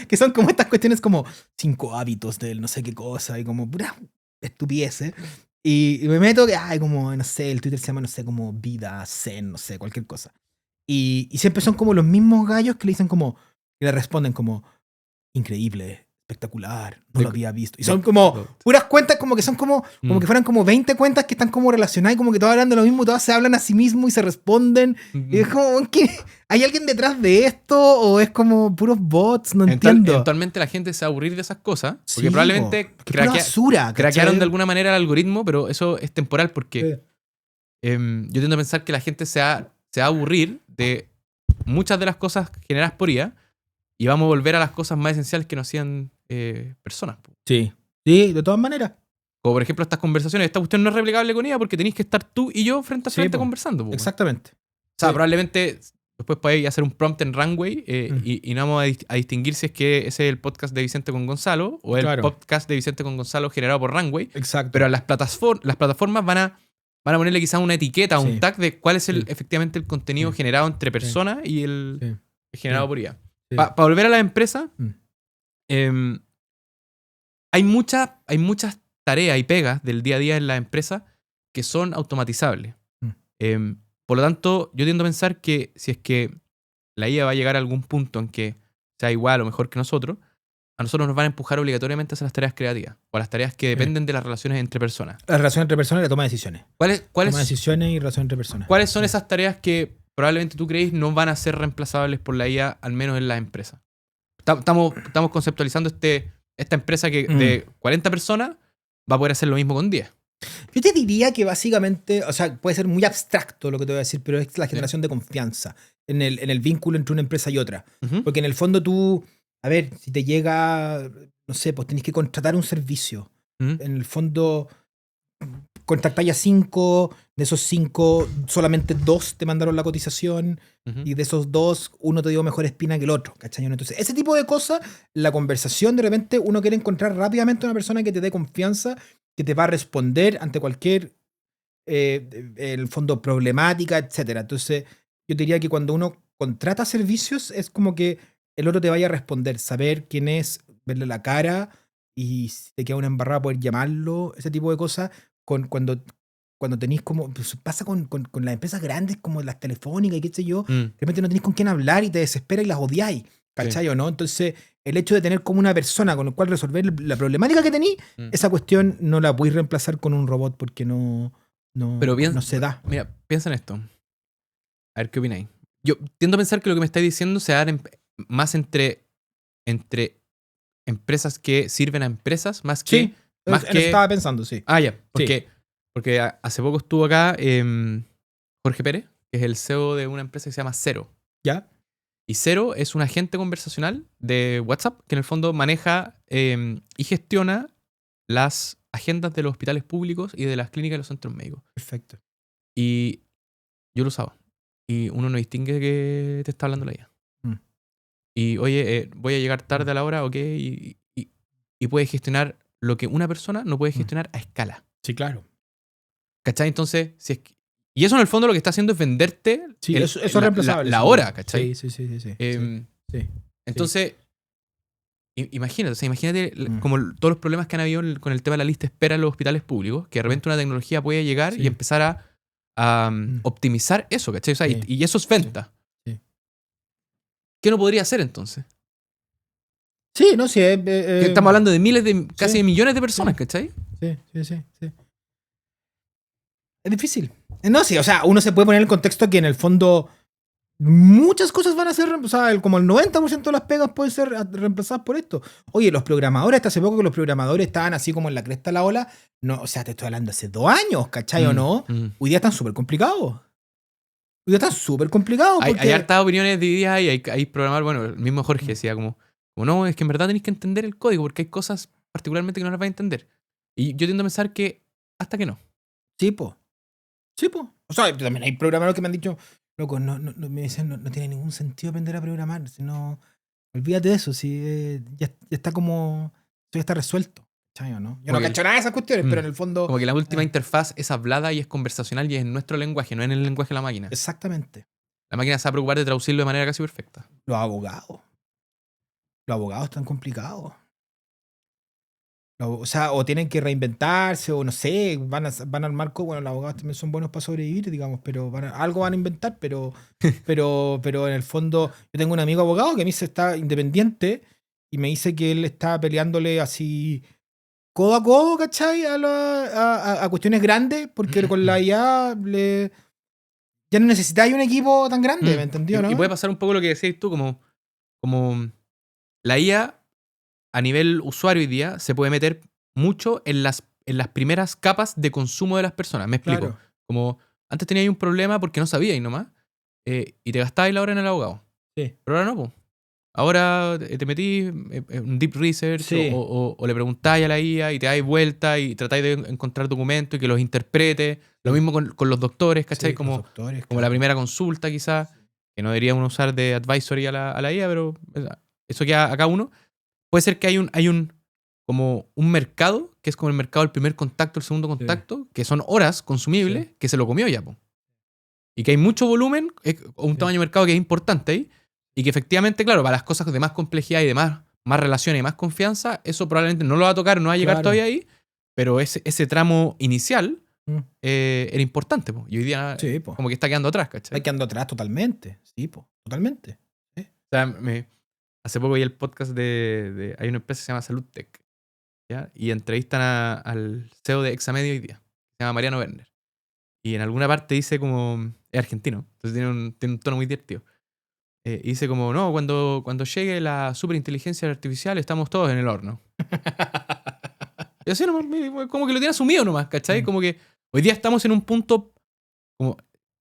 que son como estas cuestiones como 5 hábitos de no sé qué cosa y como pura estupideces. Y me meto que, como, no sé, el Twitter se llama, no sé, como vida, zen, no sé, cualquier cosa. Y siempre son como los mismos gallos que le dicen como, y le responden como, increíble. espectacular, no lo había visto. Y son como puras cuentas, como que son como que fueran como 20 cuentas que están como relacionadas y como que todas hablan de lo mismo, todas se hablan a sí mismos y se responden. Y es como, ¿qué? ¿Hay alguien detrás de esto o es como puros bots? No entiendo. Eventualmente la gente se va a aburrir de esas cosas, porque probablemente basura, craquearon de alguna manera el algoritmo, pero eso es temporal porque yo tiendo a pensar que la gente se va a aburrir de muchas de las cosas generadas por IA y vamos a volver a las cosas más esenciales que nos hacían personas. Sí, de todas maneras. Como por ejemplo estas conversaciones. Esta cuestión no es replicable con IA porque tenéis que estar tú y yo frente a frente conversando. Exactamente. O sea, probablemente después podéis hacer un prompt en Runway y no vamos a distinguir si es que ese es el podcast de Vicente con Gonzalo o el podcast de Vicente con Gonzalo generado por Runway. Exacto. Pero las plataformas van a ponerle quizás una etiqueta, un tag de cuál es efectivamente el contenido generado entre personas y el generado por IA. Para volver a la empresa, hay muchas tareas y pegas del día a día en la empresa que son automatizables. Por lo tanto, yo tiendo a pensar que si es que la IA va a llegar a algún punto en que sea igual o mejor que nosotros, a nosotros nos van a empujar obligatoriamente a hacer las tareas creativas o las tareas que dependen de las relaciones entre personas. La relación entre personas y la toma de decisiones. Toma de decisiones y relación entre personas. ¿Cuáles son esas tareas que probablemente tú crees no van a ser reemplazables por la IA, al menos en las empresas? Estamos conceptualizando esta empresa que de 40 personas va a poder hacer lo mismo con 10. Yo te diría que básicamente, o sea, puede ser muy abstracto lo que te voy a decir, pero es la generación de confianza en el vínculo entre una empresa y otra. Porque en el fondo tú, a ver, si te llega, no sé, pues tenés que contratar un servicio. En el fondo, contactáis a 5, de esos 5, solamente 2 te mandaron la cotización, y de esos 2, uno te dio mejor espina que el otro, ¿cachai? Entonces, ese tipo de cosas, la conversación, de repente uno quiere encontrar rápidamente una persona que te dé confianza, que te va a responder ante cualquier, en el fondo, problemática, etcétera. Entonces, yo diría que cuando uno contrata servicios, es como que el otro te vaya a responder, saber quién es, verle la cara, y si te queda una embarrada poder llamarlo, ese tipo de cosas. Cuando tenéis como, pues pasa con las empresas grandes como las telefónicas y qué sé yo, de repente no tenéis con quién hablar y te desespera y las odiáis, ¿cachai o no? Entonces, el hecho de tener como una persona con la cual resolver la problemática que tenéis, esa cuestión no la podéis reemplazar con un robot porque no se da. Mira, piensa en esto. A ver qué opináis. Yo tiendo a pensar que lo que me estáis diciendo se da más entre empresas que sirven a empresas, más que... Sí, estaba pensando, sí. Ah, ya. Porque hace poco estuvo acá Jorge Pérez, que es el CEO de una empresa que se llama Cero. ¿Ya? Y Cero es un agente conversacional de WhatsApp que en el fondo maneja y gestiona las agendas de los hospitales públicos y de las clínicas y los centros médicos. Perfecto. Y yo lo usaba. Y uno no distingue que te está hablando la IA. Y oye, voy a llegar tarde a la hora, ok, y puede gestionar lo que una persona no puede gestionar a escala. Sí, claro. ¿Cachai? Entonces, y eso en el fondo lo que está haciendo es venderte eso es reemplazable, la hora, ¿cachai? Sí. Entonces, imagínate como todos los problemas que han habido con el tema de la lista de espera en los hospitales públicos, que de repente una tecnología puede llegar y empezar a optimizar eso, ¿cachai? O sea, y eso es venta. Sí. ¿Qué no podría hacer entonces? Sí, no, sí. Que estamos hablando de miles, casi de millones de personas, ¿cachai? Sí. Es difícil. No, sí, o sea, uno se puede poner en el contexto que en el fondo muchas cosas van a ser, o sea, como el 90% de las pegas pueden ser reemplazadas por esto. Oye, los programadores, hasta hace poco que los programadores estaban así como en la cresta de la ola, no, o sea, te estoy hablando hace 2 años, ¿cachai o no? Hoy día están súper complicados. Porque... Hay hartas opiniones divididas y hay programadores, bueno, el mismo Jorge decía como no, es que en verdad tenéis que entender el código porque hay cosas particularmente que no las vais a entender. Y yo tiendo a pensar que hasta que no. Sí, po. O sea, también hay programadores que me han dicho, loco, me dicen, no tiene ningún sentido aprender a programar. Si no, olvídate de eso. Si ya está como, ya está resuelto. ¿Cachai o no? Yo no cacho nada de esas cuestiones, pero en el fondo... Como que la última interfaz es hablada y es conversacional y es en nuestro lenguaje, no en el lenguaje de la máquina. Exactamente. La máquina se va a preocupar de traducirlo de manera casi perfecta. Los abogados están complicados. O sea, o tienen que reinventarse, o no sé, van a armar cosas. Bueno, los abogados también son buenos para sobrevivir, digamos, pero algo van a inventar, pero en el fondo, yo tengo un amigo abogado que a mí se está independiente y me dice que él está peleándole así codo a codo, ¿cachai? A cuestiones grandes, porque con la IA ya no necesitáis un equipo tan grande, ¿me entendió, no? Y puede pasar un poco lo que decías tú, como la IA a nivel usuario hoy día se puede meter mucho en las primeras capas de consumo de las personas. Me explico. Claro. Como antes teníais un problema porque no sabíais nomás y te gastabais la hora en el abogado. Sí. Pero ahora no, po. Ahora te metís en un deep research Sí. o le preguntáis a la IA y te dais vuelta y tratáis de encontrar documentos y que los interprete. Lo mismo con los doctores, ¿cachai? Sí, como los doctores, como la primera consulta quizás, que no debería uno usar de advisory a la IA, pero eso queda a cada uno. Puede ser que hay como un mercado, que es como el mercado del primer contacto, el segundo contacto, que son horas consumibles, que se lo comió ya, po. Y que hay mucho volumen, o un tamaño de mercado que es importante ahí, y que efectivamente, claro, para las cosas de más complejidad y de más relaciones y más confianza, eso probablemente no lo va a tocar, no va a llegar todavía ahí, pero ese tramo inicial era importante, po. Y hoy día como que está quedando atrás, ¿cachai? Está quedando atrás totalmente, sí, po, totalmente. O sea, hace poco vi el podcast hay una empresa que se llama Salud Tech, ¿ya? Y entrevistan al CEO de Examedia hoy día, se llama Mariano Werner. Y en alguna parte dice como... Es argentino, entonces tiene un tono muy divertido. Y dice como, no, cuando llegue la superinteligencia artificial estamos todos en el horno. Y así nomás, como que lo tiene asumido nomás, ¿cachai? Como que hoy día estamos en un punto... Como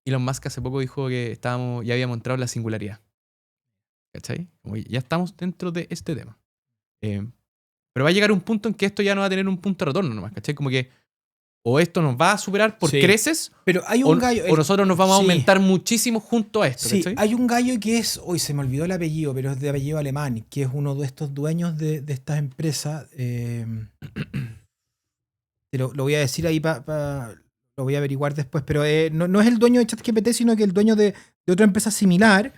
Elon Musk hace poco dijo que ya habíamos entrado en la singularidad. ¿Cachai? Como ya estamos dentro de este tema. Pero va a llegar un punto en que esto ya no va a tener un punto de retorno nomás, ¿cachai? Como que o esto nos va a superar por creces, pero hay un gallo, o nosotros nos vamos a aumentar muchísimo junto a esto. Sí, ¿cachai? hay un gallo que es, hoy se me olvidó el apellido, pero es de apellido alemán, que es uno de estos dueños de estas empresas. Lo voy a decir ahí, lo voy a averiguar después, pero no es el dueño de ChatGPT, sino que el dueño de otra empresa similar.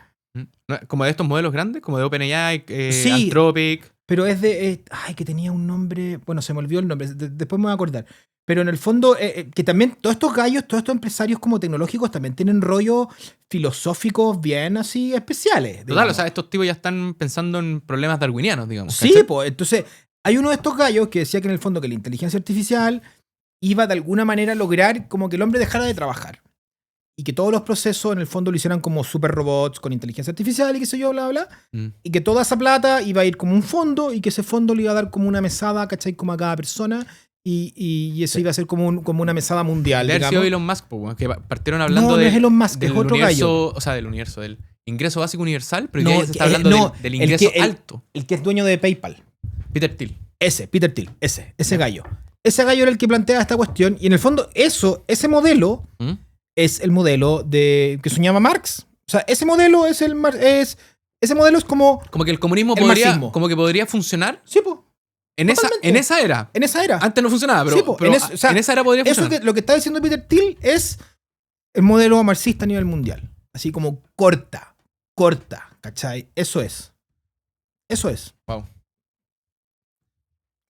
Como de estos modelos grandes, como de OpenAI, sí, Anthropic. Pero es de... ay, que tenía un nombre... Bueno, se me olvidó el nombre, después me voy a acordar. Pero en el fondo, que también todos estos gallos, todos estos empresarios como tecnológicos también tienen rollos filosóficos bien así especiales. Total, digamos. O sea, estos tipos ya están pensando en problemas darwinianos, digamos. Sí, pues entonces hay uno de estos gallos que decía que en el fondo que la inteligencia artificial iba de alguna manera a lograr como que el hombre dejara de trabajar. Y que todos los procesos en el fondo lo hicieran como super robots con inteligencia artificial y qué sé yo, bla, bla. Y que toda esa plata iba a ir como un fondo y que ese fondo le iba a dar como una mesada, ¿cachai? Como a cada persona. Y eso iba a ser como una mesada mundial. De haber sido Elon Musk, que partieron hablando no es Elon Musk, del es otro universo, gallo. O sea, del universo, del ingreso básico universal, pero ya se está hablando del ingreso alto. El que es dueño de PayPal. Peter Thiel. Peter Thiel, ese gallo. Ese gallo era el que plantea esta cuestión. Y en el fondo, ese modelo es el modelo que soñaba Marx. O sea, ese modelo ese modelo es como... Como que el comunismo podría funcionar. Sí, pues. En esa era. En esa era. Antes no funcionaba, pero, sí, pero en esa era podría funcionar. Eso lo que está diciendo Peter Thiel es el modelo marxista a nivel mundial. Así como corta, ¿cachai? Eso es. Wow.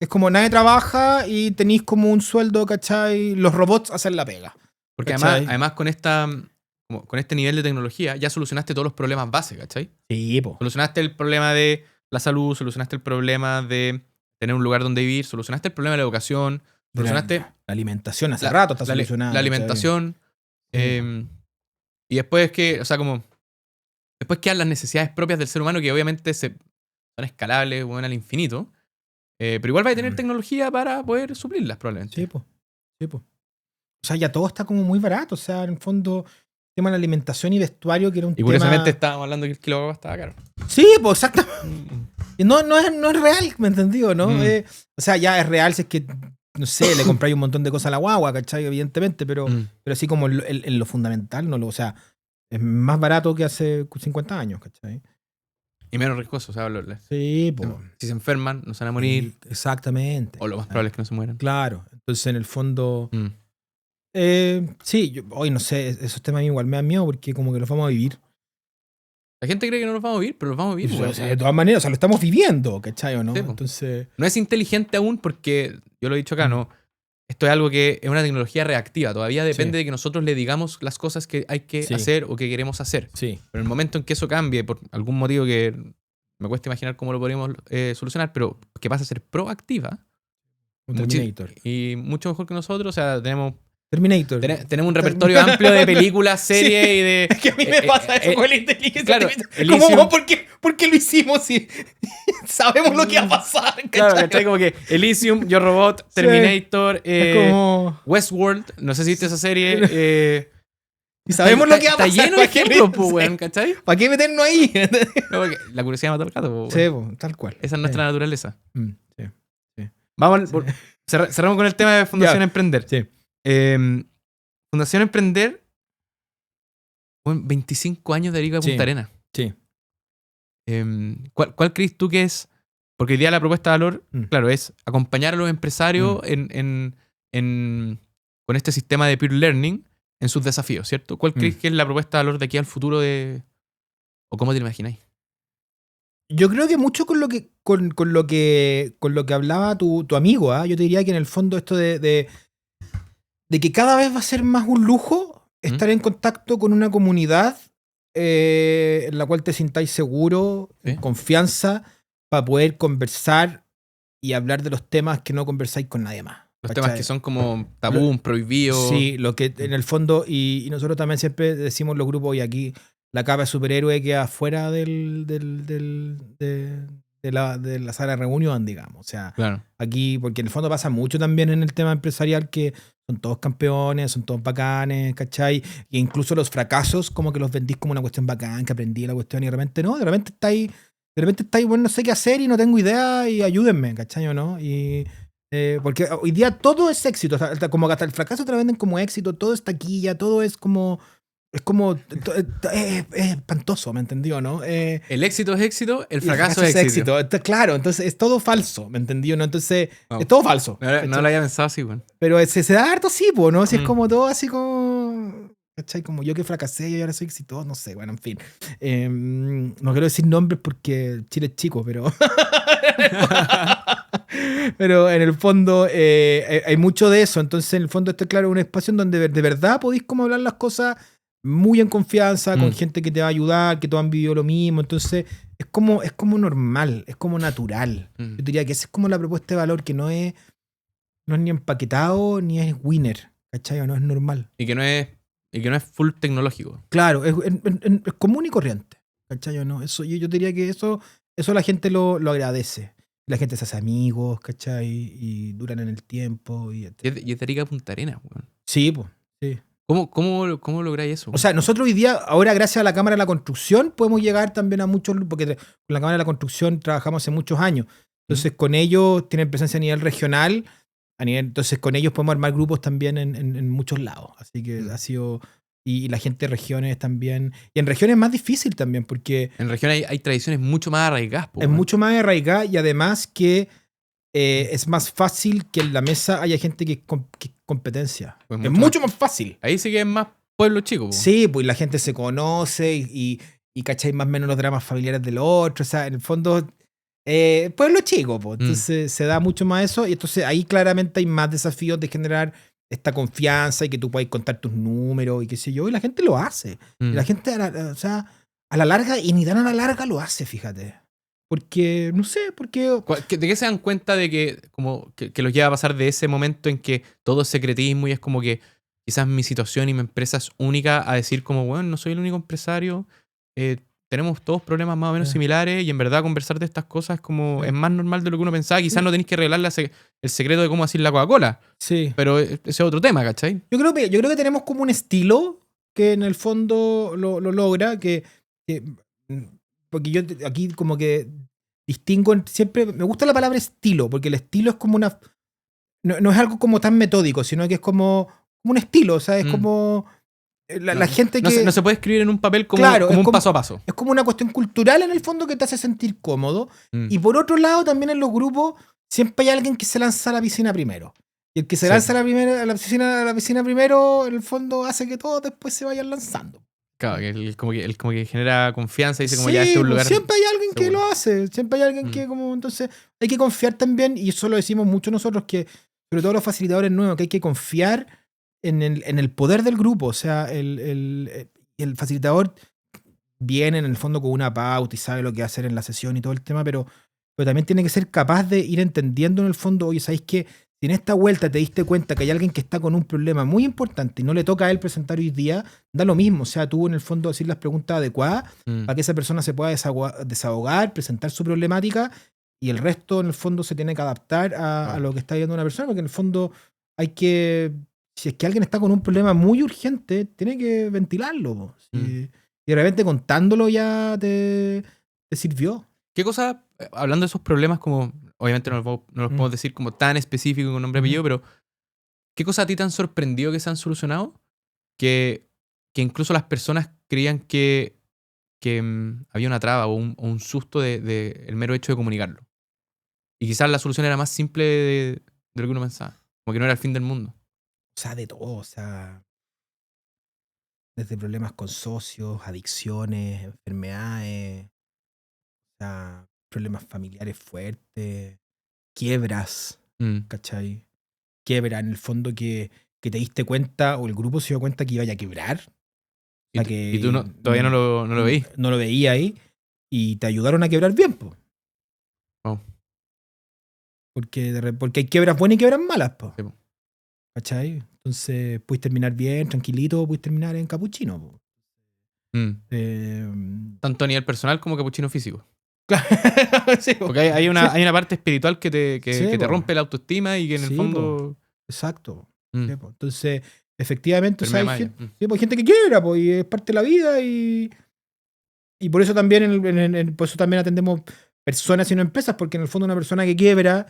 Es como nadie trabaja y tenéis como un sueldo, ¿cachai? Los robots hacen la pega. Porque además con este nivel de tecnología ya solucionaste todos los problemas base, ¿cachai? Sí, po. Solucionaste el problema de la salud, solucionaste el problema de tener un lugar donde vivir, solucionaste el problema de la educación, solucionaste... La alimentación hace rato está solucionada. La alimentación. Y después después quedan las necesidades propias del ser humano que obviamente son escalables, bueno, al infinito. Pero igual va a tener tecnología para poder suplirlas probablemente. Sí, pues. O sea, ya todo está como muy barato. O sea, en el fondo, el tema de la alimentación y vestuario, que era un tema... Y curiosamente estábamos hablando que el kilo estaba caro. Sí, pues exactamente. No es real, ¿me entendió? ¿No? O sea, ya es real si es que, no sé, le compráis un montón de cosas a la guagua, ¿cachai? Evidentemente, pero así como en lo fundamental, o sea, es más barato que hace 50 años, ¿cachai? Y menos riesgoso, o sea, sí, pues. Si se enferman, no se van a morir. Exactamente. O lo más probable es que no se mueran. Claro. Entonces, en el fondo... sí, hoy no sé, esos temas a mí igual me dan miedo porque como que los vamos a vivir. La gente cree que no los vamos a vivir, pero los vamos a vivir. O sea, de todas maneras, o sea, lo estamos viviendo, ¿cachai o no? Sí, entonces... No es inteligente aún porque, yo lo he dicho acá, no. Esto es algo que es una tecnología reactiva. Todavía depende de que nosotros le digamos las cosas que hay que hacer o que queremos hacer. Sí. Pero en el momento en que eso cambie, por algún motivo que me cuesta imaginar cómo lo podríamos solucionar, pero que pasa a ser proactiva. Un Terminator. Y mucho mejor que nosotros, o sea, tenemos un repertorio amplio de películas, series y de... Es que a mí me pasa eso con la inteligencia artificial. ¿Cómo? ¿Por qué lo hicimos si sabemos lo que va a pasar? Claro, ¿cachai? Como que Elysium, Yo Robot, Terminator, como... Westworld, no sé si viste esa serie. Y sabemos lo que va a pasar. Está lleno de ejemplos, pues, weón, ¿cachai? ¿Para qué meternos ahí? No, porque la curiosidad mata al gato, pues. Sí, tal cual. Esa es nuestra naturaleza. Sí. Vamos, cerramos con el tema de Fundación Emprender. Sí. Fundación Emprender, 25 años de Arica a Punta Arenas. Sí. ¿Cuál crees tú que es? Porque hoy día la propuesta de valor, claro, es acompañar a los empresarios con este sistema de peer learning en sus desafíos, ¿cierto? ¿Cuál crees que es la propuesta de valor de aquí al futuro o cómo te lo imagináis? Yo creo que mucho con lo que hablaba tu amigo, ¿eh? Yo te diría que en el fondo esto de que cada vez va a ser más un lujo estar en contacto con una comunidad en la cual te sintáis seguro, en confianza, para poder conversar y hablar de los temas que no conversáis con nadie más. Los temas que son como tabú, prohibidos. Sí, lo que en el fondo, y nosotros también siempre decimos los grupos, y aquí la capa de superhéroe queda fuera de la sala de reunión, digamos. O sea, claro. Aquí, porque en el fondo pasa mucho también en el tema empresarial que son todos campeones, son todos bacanes, ¿cachai? E incluso los fracasos como que los vendís como una cuestión bacán, que aprendí la cuestión y de repente no, de repente estáis, bueno, no sé qué hacer y no tengo idea y ayúdenme, ¿cachai o no? Porque hoy día todo es éxito, o sea, como que hasta el fracaso te lo venden como éxito, todo es taquilla, todo es como... Es espantoso, ¿me entendió, no? El éxito es éxito, el fracaso es éxito. Claro, entonces es todo falso, ¿me entendió, no? Entonces es todo falso. No lo había pensado así, bueno. Pero se da harto así, ¿no? Si es como todo así como... ¿Cachai? Como yo que fracasé y ahora soy exitoso, no sé, bueno, en fin. No quiero decir nombres porque Chile es chico, pero... Pero en el fondo hay mucho de eso. Entonces, en el fondo, esto es claro, un espacio en donde de verdad podéis como hablar las cosas muy en confianza, con gente que te va a ayudar, que todos han vivido lo mismo. Entonces, es como normal, es como natural. Yo diría que esa es como la propuesta de valor, que no es ni empaquetado ni es winner, ¿cachai? O no es normal. Y que no es full tecnológico. Claro, es común y corriente, ¿cachai? O no, eso, yo diría que eso la gente lo agradece. La gente se hace amigos, ¿cachai? Y duran en el tiempo. Y es de Arica a Punta Arenas, weón. Sí, pues, sí. ¿Cómo lográis eso? O sea, nosotros hoy día, ahora gracias a la Cámara de la Construcción, podemos llegar también a muchos, porque con la Cámara de la Construcción trabajamos hace muchos años. Entonces, con ellos tienen presencia a nivel regional, entonces con ellos podemos armar grupos también en muchos lados. Así que ha sido... Y la gente de regiones también. Y en regiones es más difícil también, porque... En regiones hay tradiciones mucho más arraigadas. Es mucho más arraigada y además que es más fácil que en la mesa haya gente que es competencia. Pues es mucho más fácil. Ahí sí que es más pueblo chico. Po. Sí, pues la gente se conoce y cacháis más o menos los dramas familiares del otro. O sea, en el fondo, pueblo chico. Pues. Entonces se da mucho más eso. Y entonces ahí claramente hay más desafíos de generar esta confianza y que tú puedas contar tus números y qué sé yo. Y la gente lo hace. Y la gente, o sea, a la larga, y ni tan a la larga lo hace, fíjate. Porque, no sé, porque... ¿De qué se dan cuenta de que los lleva a pasar de ese momento en que todo es secretismo y es como que quizás mi situación y mi empresa es única, a decir como, bueno, no soy el único empresario, tenemos todos problemas más o menos similares y en verdad conversar de estas cosas como es más normal de lo que uno pensaba? Quizás no tenéis que revelarle el secreto de cómo hacer la Coca-Cola. Sí. Pero ese es otro tema, ¿cachai? Yo creo que tenemos como un estilo que en el fondo lo logra, porque yo aquí como que distingo, siempre me gusta la palabra estilo, porque el estilo es como una... No es algo como tan metódico, sino que es como un estilo, o sea, es como... La gente que... No se puede escribir en un papel como un paso a paso. Es como una cuestión cultural en el fondo que te hace sentir cómodo. Y por otro lado, también en los grupos siempre hay alguien que se lanza a la piscina primero. Y el que se lanza a la piscina primero, en el fondo hace que todos después se vayan lanzando. Claro, que como que genera confianza y dice como ya este es un lugar... siempre hay alguien que lo hace. Siempre hay alguien que como... Entonces hay que confiar también, y eso lo decimos mucho nosotros, que sobre todo los facilitadores nuevos, que hay que confiar en el poder del grupo. O sea, el facilitador viene en el fondo con una pauta y sabe lo que hacer en la sesión y todo el tema, pero también tiene que ser capaz de ir entendiendo en el fondo, oye, ¿sabéis qué? Si en esta vuelta te diste cuenta que hay alguien que está con un problema muy importante y no le toca a él presentar hoy día, da lo mismo. O sea, tú en el fondo decir las preguntas adecuadas para que esa persona se pueda desahogar, presentar su problemática y el resto en el fondo se tiene que adaptar a lo que está viendo una persona, porque en el fondo hay que, si es que alguien está con un problema muy urgente, tiene que ventilarlo. Y de repente contándolo ya te sirvió. ¿Qué cosa, hablando de esos problemas como... Obviamente no los podemos decir como tan específico con nombre y apellido, pero ¿qué cosas a ti te han sorprendido que se han solucionado? Que incluso las personas creían que había una traba o un susto de el mero hecho de comunicarlo. Y quizás la solución era más simple de lo que uno pensaba. Como que no era el fin del mundo. O sea, de todo, o sea, desde problemas con socios, adicciones, enfermedades, o sea, problemas familiares fuertes, quiebras, ¿cachai? Quiebra, en el fondo que te diste cuenta, o el grupo se dio cuenta que iba a quebrar. O sea, y tú todavía no lo veí. No lo veía ahí. Y te ayudaron a quebrar bien, pues. Oh. Porque hay quiebras buenas y quiebras malas, pues. Sí, po. ¿Cachai? Entonces, puedes terminar bien, tranquilito, puedes terminar en capuchino, po. Tanto a nivel personal como capuchino físico. Claro. Sí, porque hay una parte espiritual que te rompe la autoestima y que en el fondo... Exacto. Sí, entonces, efectivamente, o sea, hay gente que quiebra, pues, y es parte de la vida y por eso también por eso también atendemos personas y no empresas, porque en el fondo una persona que quiebra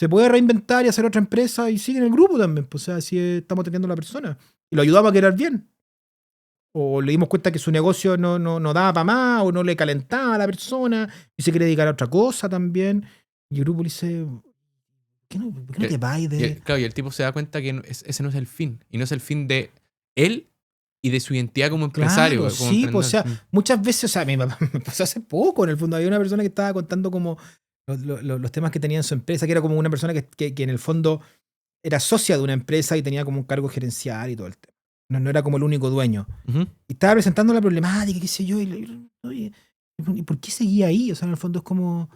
se puede reinventar y hacer otra empresa y sigue en el grupo también. Pues, o sea, así estamos atendiendo a la persona y lo ayudamos a quedar bien. O le dimos cuenta que su negocio no daba para más, o no le calentaba a la persona, y se quiere dedicar a otra cosa también. Y el grupo le dice, ¿por qué no te vas Claro, y el tipo se da cuenta que ese no es el fin. Y no es el fin de él y de su identidad como empresario. Claro, como sí, pues, o sea, muchas veces, o sea, me pasó hace poco, en el fondo, había una persona que estaba contando como los temas que tenía en su empresa, que era como una persona que en el fondo era socia de una empresa y tenía como un cargo gerencial y todo el tema. No era como el único dueño. Y estaba presentando la problemática, qué sé yo, y ¿por qué seguía ahí? O sea, en el fondo es como,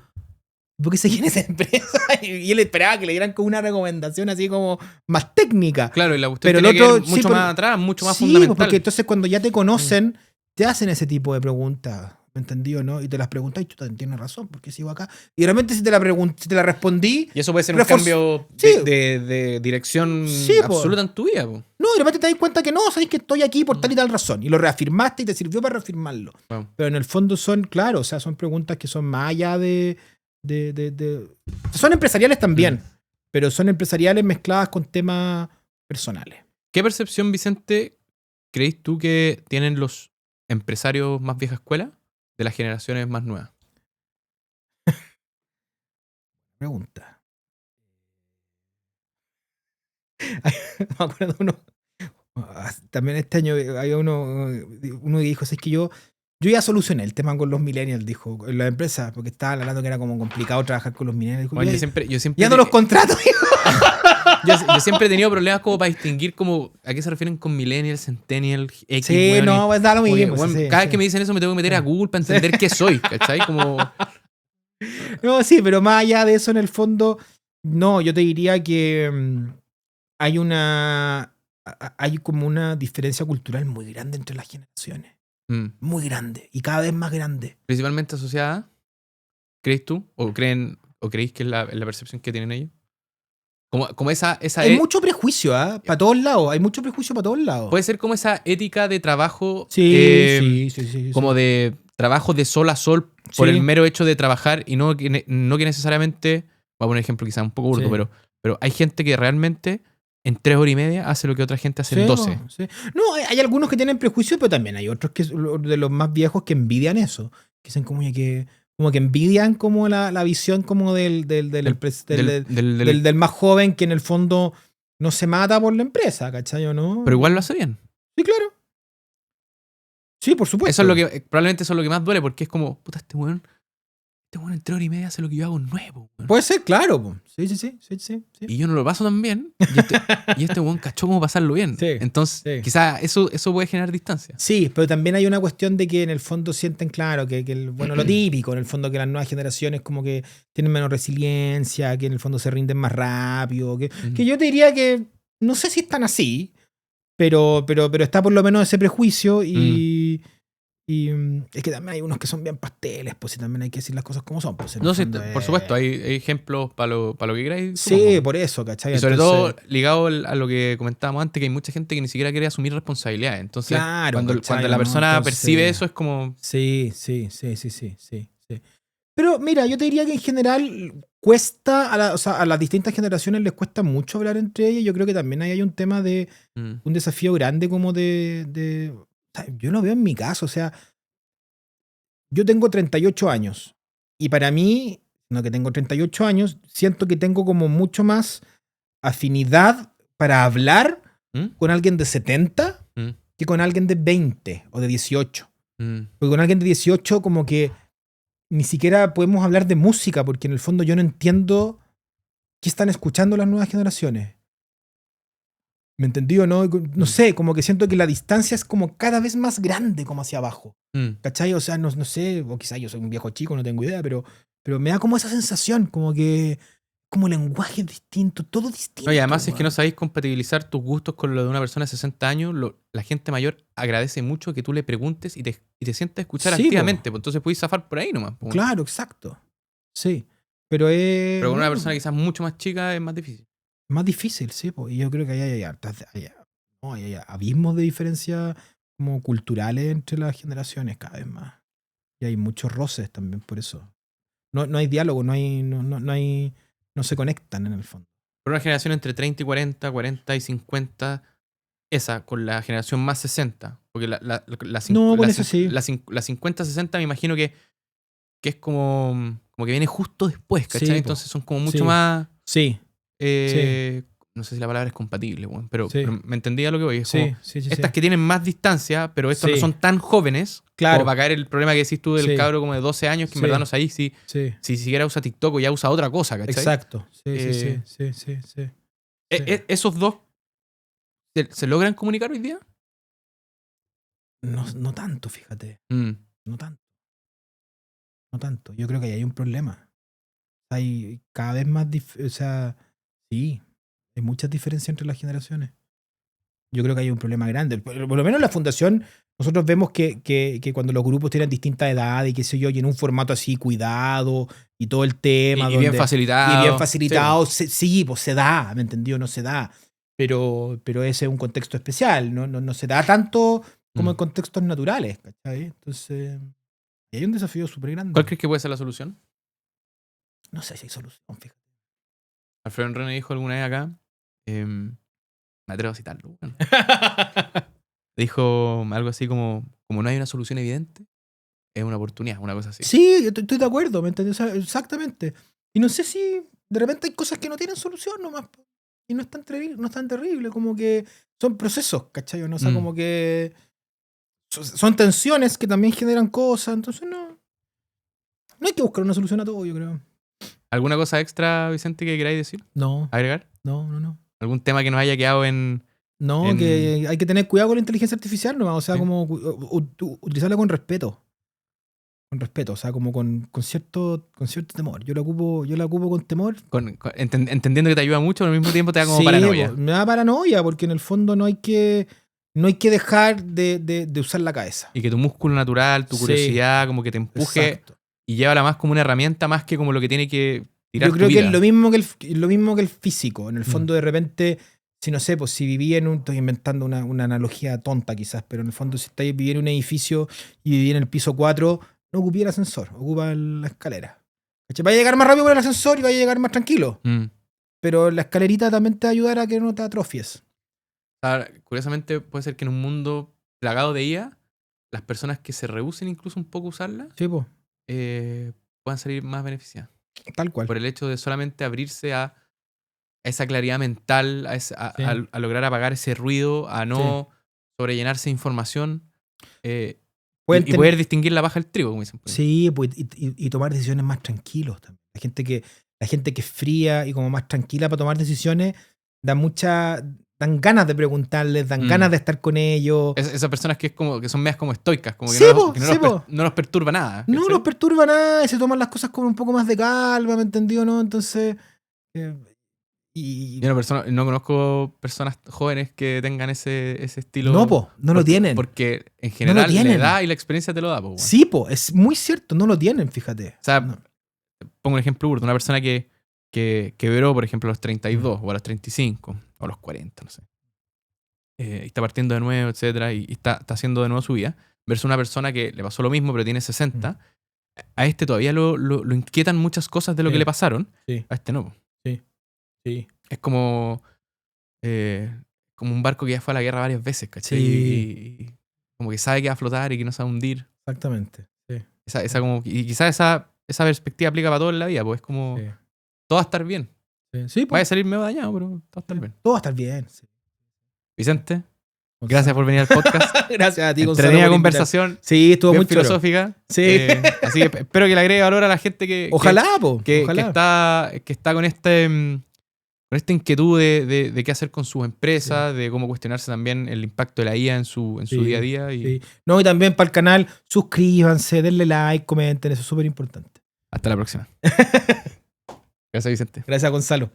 ¿por qué seguía en esa empresa? Y él esperaba que le dieran como una recomendación así como más técnica. Claro, y la cuestión tenía que ir mucho más atrás, mucho más fundamental. Porque entonces cuando ya te conocen, te hacen ese tipo de preguntas. ¿Me entendió, no? Y te las preguntas y tú tienes razón, ¿por qué sigo acá? Y realmente si te la respondí... Y eso puede ser un cambio de dirección absoluta en tu vida. Po. No, y de repente te das cuenta que no, sabes que estoy aquí por tal y tal razón. Y lo reafirmaste y te sirvió para reafirmarlo. Pero en el fondo son, claro, o sea, son preguntas que son más allá son empresariales también, pero son empresariales mezcladas con temas personales. ¿Qué percepción, Vicente, crees tú que tienen los empresarios más vieja escuela de las generaciones más nuevas? Pregunta. Me acuerdo uno. También este año había uno que dijo: es que yo ya solucioné el tema con los millennials, dijo, en la empresa, porque estaban hablando que era como complicado trabajar con los millennials. Dijo, bueno, yo siempre ya no los contrato. yo siempre he tenido problemas como para distinguir como a qué se refieren con millennials, centennial, X. Sí, bueno, no, pues da lo mismo. Cada vez que me dicen eso me tengo que meter a Google para entender qué soy, ¿cachai? Como... No, sí, pero más allá de eso, en el fondo, no, yo te diría que hay como una diferencia cultural muy grande entre las generaciones. Muy grande. Y cada vez más grande. ¿Principalmente asociada? ¿Crees tú? ¿O creéis que es la percepción que tienen ellos? Como esa hay mucho prejuicio, para todos lados. Hay mucho prejuicio para todos lados. Puede ser como esa ética de trabajo. Sí. Como de trabajo de sol a sol por el mero hecho de trabajar y no que necesariamente. Voy a poner un ejemplo quizás un poco burdo, pero hay gente que realmente en 3 horas y media hace lo que otra gente hace en 12. No, hay algunos que tienen prejuicio, pero también hay otros que de los más viejos que envidian eso. Que dicen como que envidian como la visión como del más joven, que en el fondo no se mata por la empresa, ¿cachai o no? Pero igual lo hace bien. Sí, claro. Sí, por supuesto. Eso es lo que, probablemente eso es lo que más duele, porque es como, puta, este weón en 3 horas y media hace lo que yo hago nuevo. Weón. Puede ser, claro. Sí. Y yo no lo paso tan bien. Y este weón cachó cómo pasarlo bien. Sí, Entonces, quizás eso puede generar distancia. Sí, pero también hay una cuestión de que en el fondo sienten, claro, que bueno, lo típico, en el fondo que las nuevas generaciones como que tienen menos resiliencia, que en el fondo se rinden más rápido, que yo te diría que no sé si están así, pero está por lo menos ese prejuicio y es que también hay unos que son bien pasteles, pues y también hay que decir las cosas como son. Pues, en el No, sí, fondo por supuesto, hay ejemplos para lo que queráis. Sí, por eso, ¿cachai? Y sobre Entonces, todo ligado a lo que comentábamos antes, que hay mucha gente que ni siquiera quiere asumir responsabilidades. Entonces, claro, cuando ¿cachai? la ¿No? persona Entonces, percibe eso, es como... Sí. Pero mira, yo te diría que en general cuesta, o sea, a las distintas generaciones les cuesta mucho hablar entre ellas. Yo creo que también ahí hay un tema de un desafío grande como o sea, yo lo veo en mi caso, o sea, yo tengo 38 años y para mí, no que tengo 38 años, siento que tengo como mucho más afinidad para hablar con alguien de 70 que con alguien de 20 o de 18. Porque con alguien de 18 como que ni siquiera podemos hablar de música, porque en el fondo yo no entiendo qué están escuchando las nuevas generaciones. ¿Me entendí o no? No sé, como que siento que la distancia es como cada vez más grande como hacia abajo. ¿Cachai? O sea, no sé, o quizás yo soy un viejo chico, no tengo idea, pero me da como esa sensación, como que como lenguaje distinto, todo distinto. No, y además, si es que no sabéis compatibilizar tus gustos con lo de una persona de 60 años, la gente mayor agradece mucho que tú le preguntes y te sientas a escuchar Sí, activamente. Pues entonces puedes zafar por ahí nomás. Pues. Claro, exacto. Sí. Pero con una persona quizás mucho más chica es más difícil. Más difícil, sí. Y yo creo que hay abismos de diferencia como culturales entre las generaciones cada vez más. Y hay muchos roces también por eso. No hay diálogo, no se conectan en el fondo. Por una generación entre 30 y 40, 40 y 50, esa con la generación más 60. Porque la No, con eso sí. 50-60 me imagino que es como que viene justo después, ¿cachai? Sí, entonces son como mucho más... Sí. No sé si la palabra es compatible, bueno, pero Sí. me entendía lo que voy. Es Sí, como estas que tienen más distancia, pero estos no Sí. son tan jóvenes, Claro. como para caer el problema que decís tú del Sí. cabro como de 12 años, que en Sí. verdad no sabéis si Sí. siquiera usa TikTok o ya usa otra cosa, ¿cachai? Exacto. Sí. ¿Esos dos se logran comunicar hoy día? No tanto, fíjate. No tanto. Yo creo que ahí hay un problema. Hay cada vez más, o sea, sí, hay muchas diferencias entre las generaciones. Yo creo que hay un problema grande. Por lo menos en la fundación, nosotros vemos que cuando los grupos tienen distintas edades y qué sé yo, y en un formato así cuidado y todo el tema. Y bien facilitado. Y bien facilitado, sí, pues se da, ¿me entendió? No se da. Pero ese es un contexto especial, no se da tanto como en contextos naturales, ¿cachai? Entonces, hay un desafío súper grande. ¿Cuál crees que puede ser la solución? No sé si hay solución, fíjate. Alfredo René dijo alguna vez acá, me atrevo a citarlo. Bueno. Dijo algo así como no hay una solución evidente, es una oportunidad, una cosa así. Sí, yo estoy de acuerdo, ¿me entiendes? O sea, exactamente. Y no sé si de repente hay cosas que no tienen solución nomás. Y no es tan terrible, como que son procesos, ¿cachai? ¿No? O sea, como que son tensiones que también generan cosas, entonces no hay que buscar una solución a todo, yo creo. ¿Alguna cosa extra, Vicente, que queráis decir? No. ¿Agregar? No. ¿Algún tema que nos haya quedado en...? No, que hay que tener cuidado con la inteligencia artificial nomás, o sea, como utilizarla con respeto. Con respeto, o sea, como con cierto temor. Yo la ocupo con temor. Entendiendo que te ayuda mucho, pero al mismo tiempo te da como paranoia. Me da paranoia, porque en el fondo no hay que dejar de usar la cabeza. Y que tu músculo natural, tu curiosidad, como que te empuje. Exacto. Y llévala más como una herramienta, más que como lo que tiene que tirar tu vida. Yo creo que es lo mismo que el físico. En el fondo, de repente, si no sé, pues si vivía estoy inventando una analogía tonta quizás, pero en el fondo si estáis viviendo en un edificio y vivía en el piso 4, no ocupé el ascensor, ocupa la escalera. Va a llegar más rápido por el ascensor y va a llegar más tranquilo. Pero la escalerita también te va a ayudar a que no te atrofies. Curiosamente, puede ser que en un mundo plagado de IA, las personas que se rehúsen incluso un poco a usarla, sí, puedan salir más beneficiadas. Tal cual. Por el hecho de solamente abrirse a esa claridad mental, a lograr apagar ese ruido, a no sobrellenarse de información. Y poder distinguir la paja del trigo, como dicen. Sí, pues, y tomar decisiones más tranquilos también. La La gente que es fría y como más tranquila para tomar decisiones, dan ganas de preguntarles, dan ganas de estar con ellos. Esas personas que son medias como estoicas, como que Sí, no los perturba nada. No ¿cachai? los perturba nada y se toman las cosas con un poco más de calma, ¿me entendió? ¿No? Entonces... Yo no conozco personas jóvenes que tengan ese estilo. No lo tienen. Porque en general tienen. la edad y la experiencia te lo da. Po, sí, es muy cierto, no lo tienen, fíjate. O sea, pongo un ejemplo burdo. Una persona que quebró, por ejemplo, a los 32 o a los 35 o a los 40, no sé. Y está partiendo de nuevo, etcétera, y está haciendo de nuevo su vida. Versus una persona que le pasó lo mismo, pero tiene 60. A este todavía lo inquietan muchas cosas de lo que le pasaron. Sí. A este no. Po. Sí. Es como un barco que ya fue a la guerra varias veces, ¿cachai? Sí. Y como que sabe que va a flotar y que no se va a hundir. Exactamente. Sí. Y quizás esa perspectiva aplica para todo en la vida, pues es como todo va a estar bien. Sí, Vaya a salir medio dañado, pero todo va a estar bien. Todo va a estar bien. Sí. Vicente, gracias por venir al podcast. Gracias a ti, Gonzalo. Entretenida conversación. Sí, estuvo muy filosófica. Sí. Así que espero que le agregue valor a la gente que está con esta inquietud de qué hacer con sus empresas, de cómo cuestionarse también el impacto de la IA en su día a día. Y también para el canal, suscríbanse, denle like, comenten, eso es súper importante. Hasta la próxima. Gracias, Vicente. Gracias, Gonzalo.